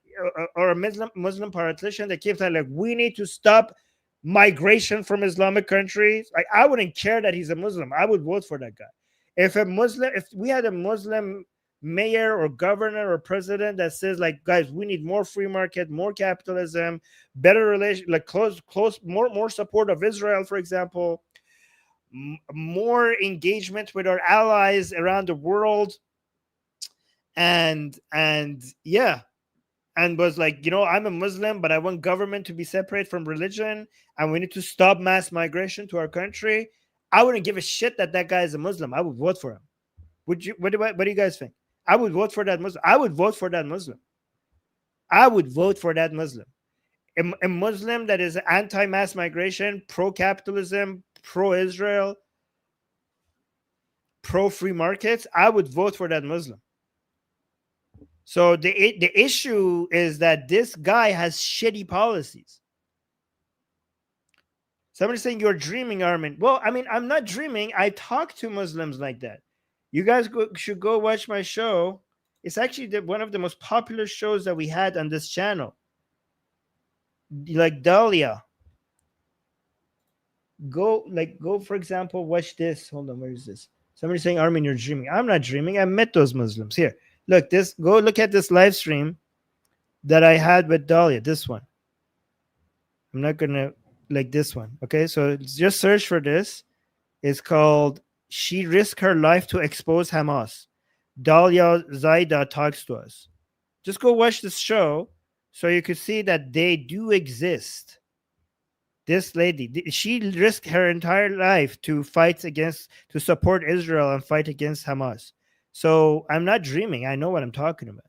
or a Muslim politician that came saying we need to stop migration from Islamic countries, I wouldn't care that he's a Muslim. I would vote for that guy. If we had a Muslim mayor or governor or president that says, like, guys, we need more free market, more capitalism, better relation, like close, more support of Israel, for example, more engagement with our allies around the world, and yeah, and was like, I'm a Muslim, but I want government to be separate from religion, and we need to stop mass migration to our country. I wouldn't give a shit that guy is a Muslim. I would vote for him. Would you? What do you guys think? I would vote for that Muslim. I would vote for that Muslim. I would vote for that Muslim. A Muslim that is anti-mass migration, pro-capitalism, pro-Israel, pro-free markets. I would vote for that Muslim. So the issue is that this guy has shitty policies. Somebody's saying you're dreaming, Armin. Well, I mean, I'm not dreaming. I talk to Muslims like that. You guys should go watch my show. It's actually one of the most popular shows that we had on this channel. Like Dahlia. Go, for example, watch this. Hold on, where is this? Somebody's saying, Armin, you're dreaming. I'm not dreaming. I met those Muslims. Here, look, go look at this live stream that I had with Dahlia. This one. I'm not going to, like this one. Okay, so just search for this. It's called She Risked Her Life to Expose Hamas. Dahlia Zaida talks to us. Just go watch this show so you could see that they do exist. This lady, she risked her entire life to support Israel and fight against Hamas. So I'm not dreaming. I know what I'm talking about.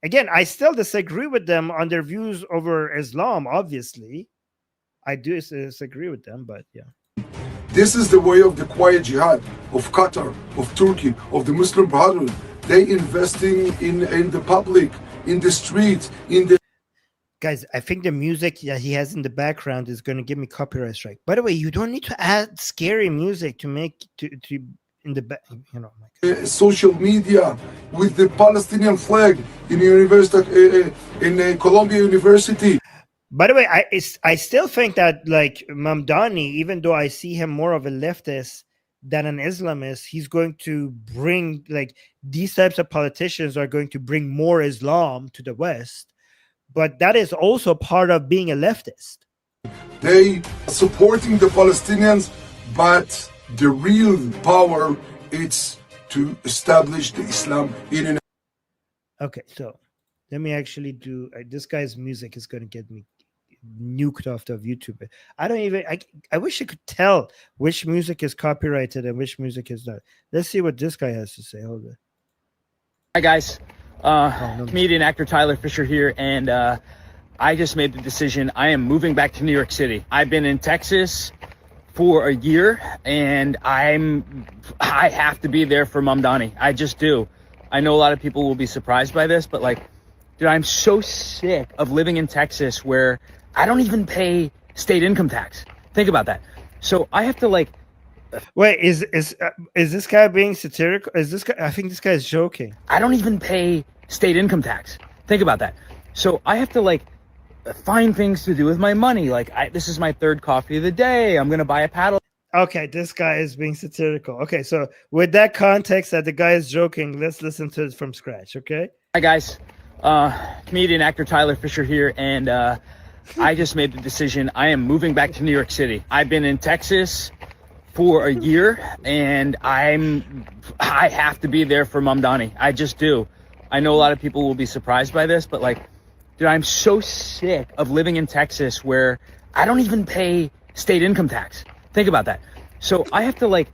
Again, I still disagree with them on their views over Islam, obviously. I do disagree with them, but yeah. This is the way of the quiet jihad of Qatar, of Turkey, of the Muslim Brotherhood. They investing in the public, in the street, in the... Guys, I think the music that he has in the background is going to give me copyright strike. By the way, you don't need to add scary music to make to in the back. Social media with the Palestinian flag in university in Columbia University. By the way, I still think that, like, Mamdani, even though I see him more of a leftist than an Islamist, he's going to bring, like, these types of politicians are going to bring more Islam to the West. But that is also part of being a leftist. They supporting the Palestinians, but the real power is to establish the Islam in an... Okay, so let me actually do... this guy's music is going to get me nuked off of YouTube. I wish I could tell which music is copyrighted and which music is not. Let's see what this guy has to say. Hold on. Hi guys, comedian actor Tyler Fisher here, and I just made the decision. I am moving back to New York City. I've been in Texas for a year, and I have to be there for Mamdani. I just do. I know a lot of people will be surprised by this, but, like, dude, I'm so sick of living in Texas where I don't even pay state income tax. Think about that. So I have to, like... Wait, is this guy being satirical? Is this guy? I think this guy is joking. I don't even pay state income tax. Think about that. So I have to, like, find things to do with my money. Like, this is my third coffee of the day. I'm gonna buy a paddle. Okay, this guy is being satirical. Okay, so with that context that the guy is joking, let's listen to it from scratch. Okay. Hi guys, comedian actor Tyler Fisher here, and I just made the decision. I am moving back to New York City. I've been in Texas for a year, and I have to be there for Mamdani. I just do. I know a lot of people will be surprised by this, but, like, dude, I'm so sick of living in Texas where I don't even pay state income tax. Think about that. So I have to, like,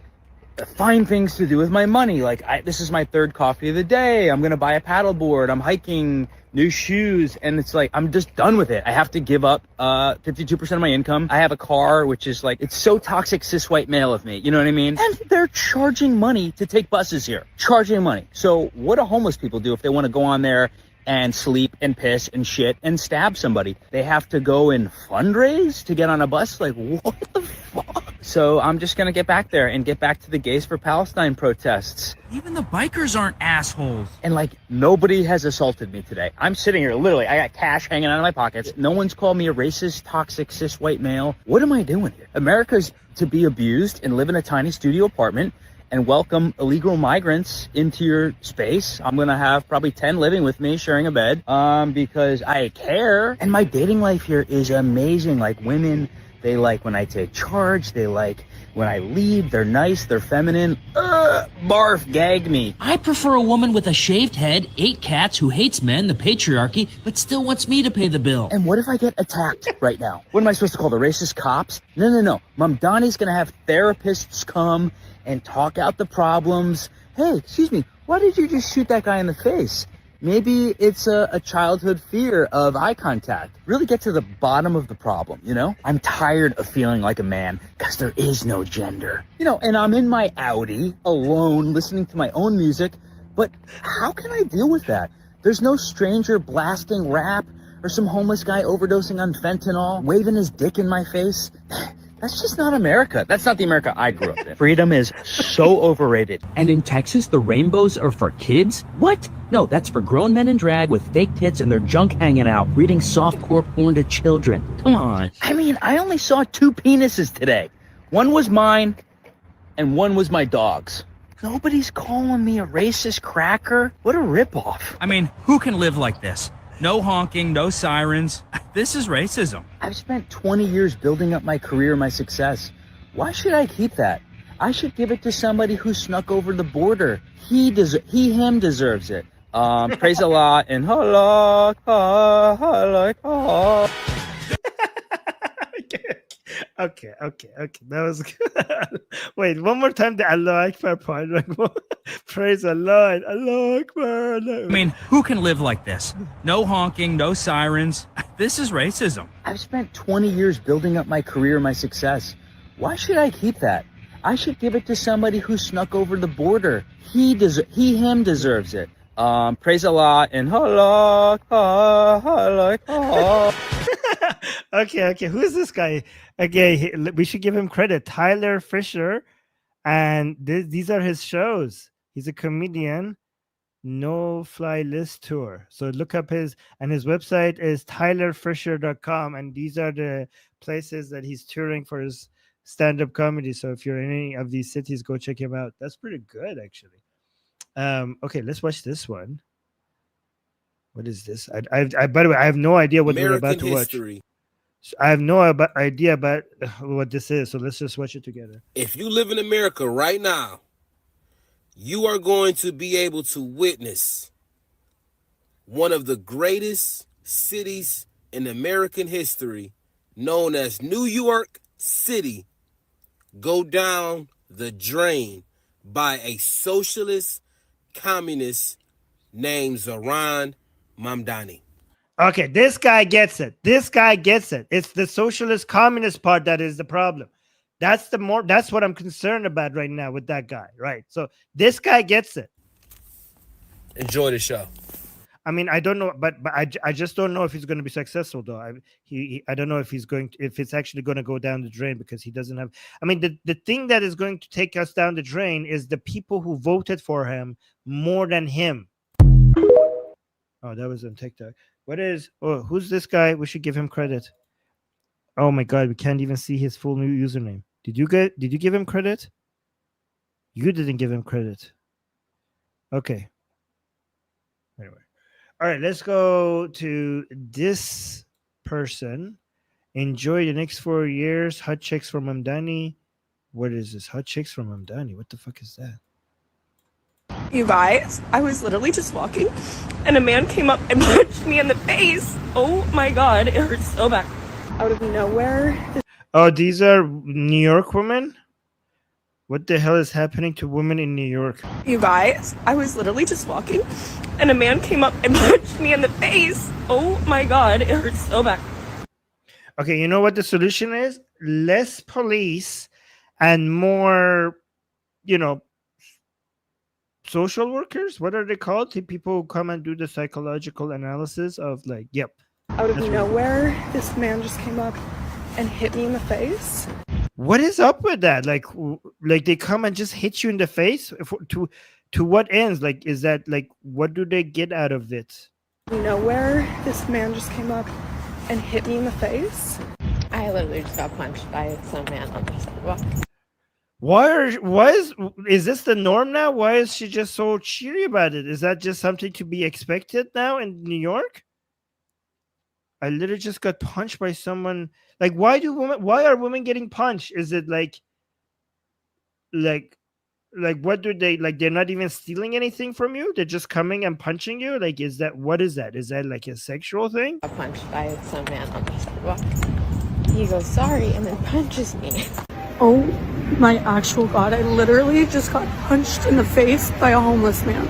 find things to do with my money. Like, this is my third coffee of the day. I'm gonna buy a paddleboard. I'm hiking, new shoes, and it's like I'm just done with it. I have to give up 52% of my income. I have a car, which is, like, it's so toxic cis white male of me. You know what I mean? And they're charging money to take buses here. Charging money. So what do homeless people do if they want to go on there and sleep and piss and shit and stab somebody? They have to go and fundraise to get on a bus? Like, what the fuck? So I'm just gonna get back there and get back to the Gays for Palestine protests. Even the bikers aren't assholes. And, like, nobody has assaulted me today. I'm sitting here, literally, I got cash hanging out of my pockets. No one's called me a racist, toxic, cis white male. What am I doing here? America's to be abused and live in a tiny studio apartment and welcome illegal migrants into your space. I'm going to have probably 10 living with me, sharing a bed, because I care. And my dating life here is amazing. Like, women, they like when I take charge. They like when I lead. They're nice. They're feminine. Barf, gag me. I prefer a woman with a shaved head, 8 cats, who hates men, the patriarchy, but still wants me to pay the bill. And what if I get attacked right now? What am I supposed to call the racist cops? No. Mamdani's gonna have therapists come and talk out the problems. Hey, excuse me, why did you just shoot that guy in the face? Maybe it's a childhood fear of eye contact. Really get to the bottom of the problem, you know? I'm tired of feeling like a man because there is no gender. You know, and I'm in my Audi alone listening to my own music, but how can I deal with that? There's no stranger blasting rap or some homeless guy overdosing on fentanyl, waving his dick in my face. That's just not America. That's not the America I grew up in. Freedom is so overrated. And in Texas, the rainbows are for kids? What? No, that's for grown men in drag with fake tits and their junk hanging out, reading softcore porn to children. Come on. I mean, I only saw 2 penises today. One was mine, and one was my dog's. Nobody's calling me a racist cracker. What a ripoff. I mean, who can live like this? No honking, no sirens. This is racism. I've spent 20 years building up my career, my success. Why should I keep that? I should give it to somebody who snuck over the border. Him deserves it. Praise Allah and halak. Okay. That was good. Wait, one more time. The Allah Akbar part. Praise Allah and Allah Akbar. I mean, who can live like this? No honking, no sirens. This is racism. I've spent 20 years building up my career, my success. Why should I keep that? I should give it to somebody who snuck over the border. Him deserves it. Praise Allah and halak. Okay. Who is this guy? Again, we should give him credit. Tyler Fisher, and these are his shows. He's a comedian. No Fly List Tour. So look up his website is tylerfisher.com, and these are the places that he's touring for his stand-up comedy. So if you're in any of these cities, go check him out. That's pretty good, actually. Okay, let's watch this one. What is this? I by the way, I have no idea what we're about to watch. I have no idea about what this is, so let's just watch it together. If you live in America right now, you are going to be able to witness one of the greatest cities in American history, known as New York City, go down the drain by a socialist communist named Zohran Mamdani. Okay, this guy gets it. It's the socialist communist part that is the problem. That's what I'm concerned about right now with that guy, right? So this guy gets it. Enjoy the show. I mean, I don't know, but I just don't know if he's going to be successful, though. I don't know if it's actually going to go down the drain, because he doesn't have. I mean, the thing that is going to take us down the drain is the people who voted for him more than him. Oh, that was on TikTok. Who's this guy? We should give him credit. Oh my God, we can't even see his full new username. Did you give him credit? You didn't give him credit. Okay. Anyway. All right, let's go to this person. Enjoy the next 4 years. Hot chicks from Mamdani. What is this? Hot chicks from Mamdani. What the fuck is that? You guys, I was literally just walking and a man came up and punched me in the face. Oh my God, it hurts so bad. Out of nowhere. Oh, these are New York women? What the hell is happening to women in New York? You guys, I was literally just walking and a man came up and punched me in the face. Oh my God, it hurts so bad. Okay, you know what the solution is? Less police and more, social workers. What are they called? The people who come and do the psychological analysis of Out of nowhere, this man just came up and hit me in the face. What is up with that? Like they come and just hit you in the face? To what ends? Is that what do they get out of it? Nowhere, this man just came up and hit me in the face. I literally just got punched by some man on the sidewalk. Is this the norm now? Why is she just so cheery about it? Is that just something to be expected now in New York? I literally just got punched by someone. Like, why are women getting punched? Is it like what do they like? They're not even stealing anything from you. They're just coming and punching you. Like, what is that? Is that like a sexual thing? Got punched by some man on the sidewalk. He goes, sorry, and then punches me. Oh my actual God, I literally just got punched in the face by a homeless man.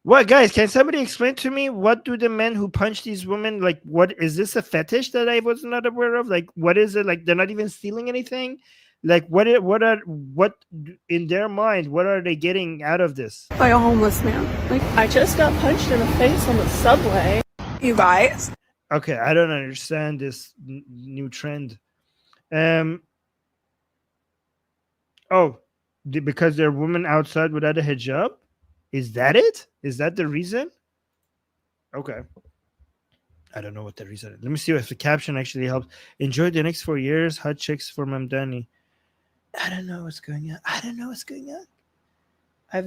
What, guys, can somebody explain to me, what do the men who punch these women, like, what is this a fetish that I was not aware of? Like, what is it? Like, they're not even stealing anything? Like, what in their mind, what are they getting out of this? By a homeless man. Like, I just got punched in the face on the subway. You guys? Okay, I don't understand this new trend. Because there are women outside without a hijab? Is that it? Is that the reason? Okay. I don't know what the reason is. Let me see if the caption actually helps. Enjoy the next 4 years. Hot chicks for Mamdani. I don't know what's going on. I have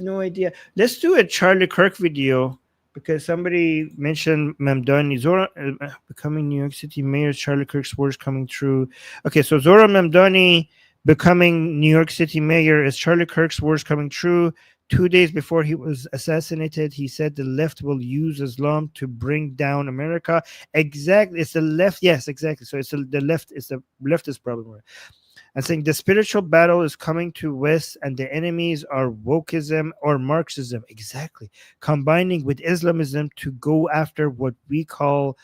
no idea. Let's do a Charlie Kirk video because somebody mentioned Mamdani. Zohran becoming New York City mayor. Charlie Kirk's words coming true. Okay, so Zohran Mamdani becoming New York City mayor. Is Charlie Kirk's words coming true? 2 days before he was assassinated, he said the left will use Islam to bring down America. Exactly. It's the left. Yes, exactly. So it's the left. It's the leftist problem. And saying the spiritual battle is coming to West and the enemies are wokeism or Marxism. Exactly. Combining with Islamism to go after what we call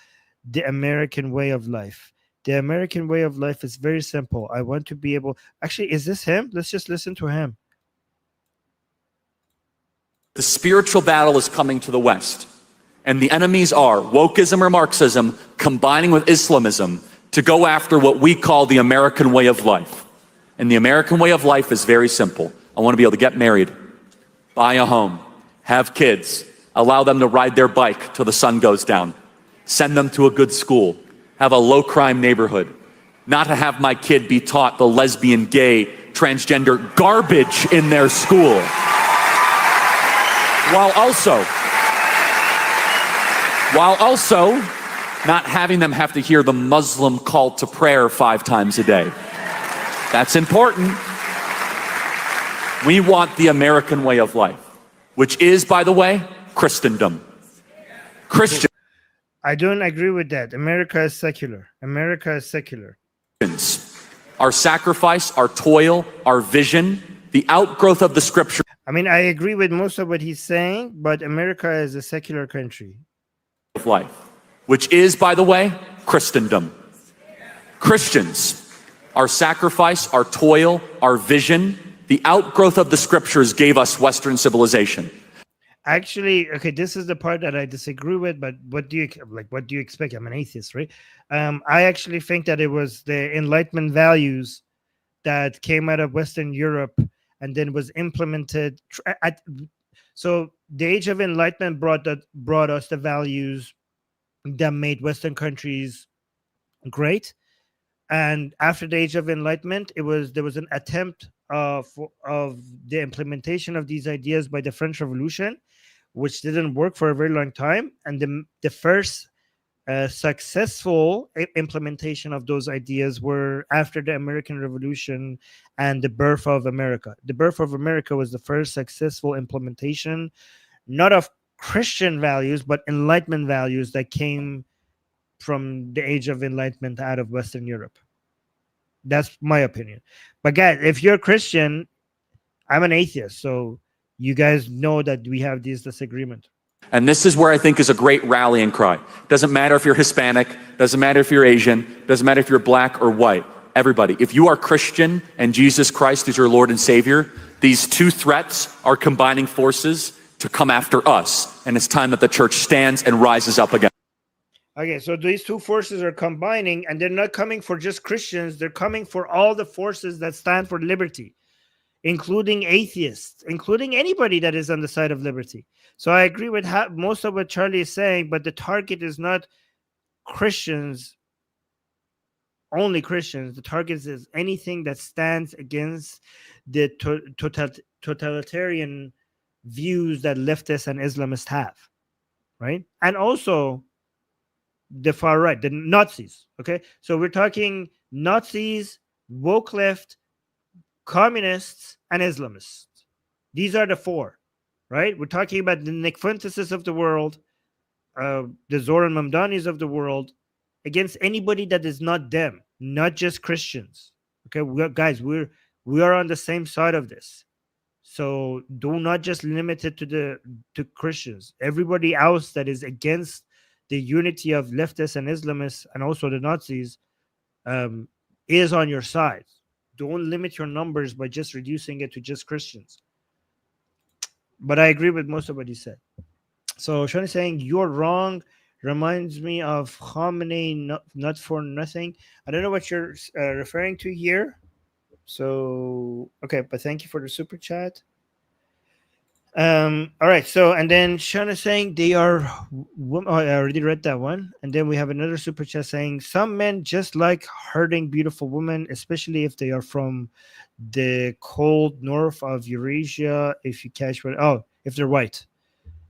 the American way of life. The American way of life is very simple. I want to be able... Actually, is this him? Let's just listen to him. The spiritual battle is coming to the West, and the enemies are wokeism or Marxism combining with Islamism to go after what we call the American way of life. And the American way of life is very simple. I want to be able to get married, buy a home, have kids, allow them to ride their bike till the sun goes down, send them to a good school, have a low-crime neighborhood, not to have my kid be taught the lesbian, gay, transgender garbage in their school. While also not having them have to hear the Muslim call to prayer 5 times a day. That's important. We want the American way of life, which is, by the way, Christendom. I don't agree with that. America is secular. America is secular. Our sacrifice, our toil, our vision, the outgrowth of the scripture. I mean, I agree with most of what he's saying, but America is a secular country. Of life, which is, by the way, Christendom. Christians, our sacrifice, our toil, our vision, the outgrowth of the scriptures gave us Western civilization. Actually, okay, this is the part that I disagree with, but what do you expect? I'm an atheist, right? I actually think that it was the Enlightenment values that came out of Western Europe and then was implemented. So the Age of Enlightenment brought us the values that made Western countries great. And after the Age of Enlightenment, there was an attempt of the implementation of these ideas by the French Revolution, which didn't work for a very long time. And the first successful implementation of those ideas were after the American Revolution and the birth of America. The birth of America was the first successful implementation, not of Christian values, but Enlightenment values that came from the Age of Enlightenment out of Western Europe. That's my opinion. But guys, if you're Christian, I'm an atheist, so you guys know that we have this disagreement. And this is where I think is a great rallying cry. Doesn't matter if you're Hispanic, doesn't matter if you're Asian, doesn't matter if you're black or white. Everybody, if you are Christian and Jesus Christ is your Lord and Savior, these two threats are combining forces to come after us. And it's time that the church stands and rises up again. Okay, so these two forces are combining, and they're not coming for just Christians. They're coming for all the forces that stand for liberty, including atheists, including anybody that is on the side of liberty. So I agree with most of what Charlie is saying, but the target is not Christians only Christians. The target is anything that stands against the totalitarian views that leftists and Islamists have, right? And also the far right, the Nazis. Okay, so we're talking Nazis, woke left, communists, and Islamists. These are the four, right? We're talking about the Nick Fuenteses of the world, the Zohran Mamdanis of the world, against anybody that is not them, not just Christians. Okay, we are on the same side of this. So do not just limit it to Christians. Everybody else that is against the unity of leftists and Islamists and also the Nazis is on your side. Don't limit your numbers by just reducing it to just Christians. But I agree with most of what he said. So Sean is saying you're wrong. Reminds me of Khamenei, not for nothing. I don't know what you're referring to here. So okay, but thank you for the super chat. All right. So and then Sean is saying they are. Oh, I already read that one. And then we have another super chat saying some men just like hurting beautiful women, especially if they are from the cold north of Eurasia. If you catch what? Oh, if they're white.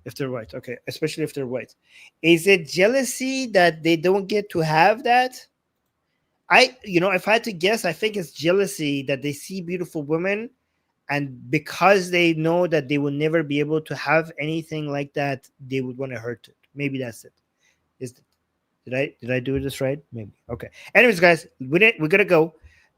If they're white, okay, especially if they're white. Is it jealousy that they don't get to have that? If I had to guess, I think it's jealousy that they see beautiful women, and because they know that they will never be able to have anything like that, they would want to hurt it. Maybe that's it. Did I do this right? Maybe. Okay. Anyways, guys, we're gonna go.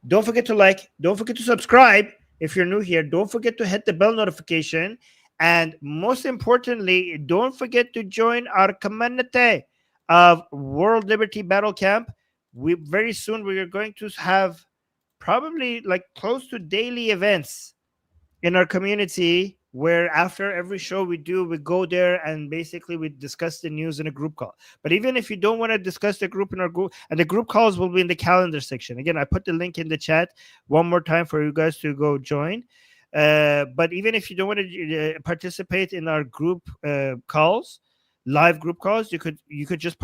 Don't forget to like. Don't forget to subscribe if you're new here. Don't forget to hit the bell notification. And most importantly, don't forget to join our community of World Liberty Battle Camp. Very soon we are going to have probably like close to daily events in our community where after every show we go there and basically we discuss the news in a group call. But even if you don't want to discuss the group in our group, and the group calls will be in the calendar section. Again, I put the link in the chat one more time for you guys to go join. But even if you don't want to participate in our group calls, live group calls, you could just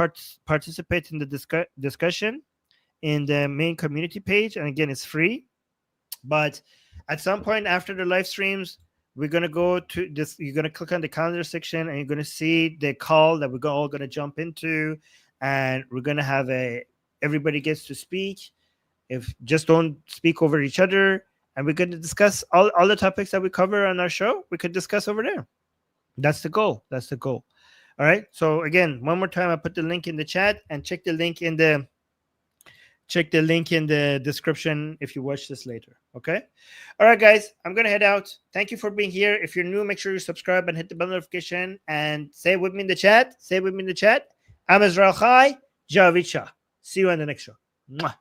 participate in the discussion in the main community page. And again, it's free. But at some point after the live streams, we're going to go to this. You're going to click on the calendar section and you're going to see the call that we're all going to jump into. And we're going to have everybody gets to speak. Just don't speak over each other. And we're going to discuss all the topics that we cover on our show. We could discuss over there. That's the goal. All right. So again, one more time, I put the link in the chat and check the link in the description if you watch this later. Okay. All right, guys, I'm going to head out. Thank you for being here. If you're new, make sure you subscribe and hit the bell notification and say with me in the chat. I'm Israel Chai, Javid Shah. See you on the next show. Mwah.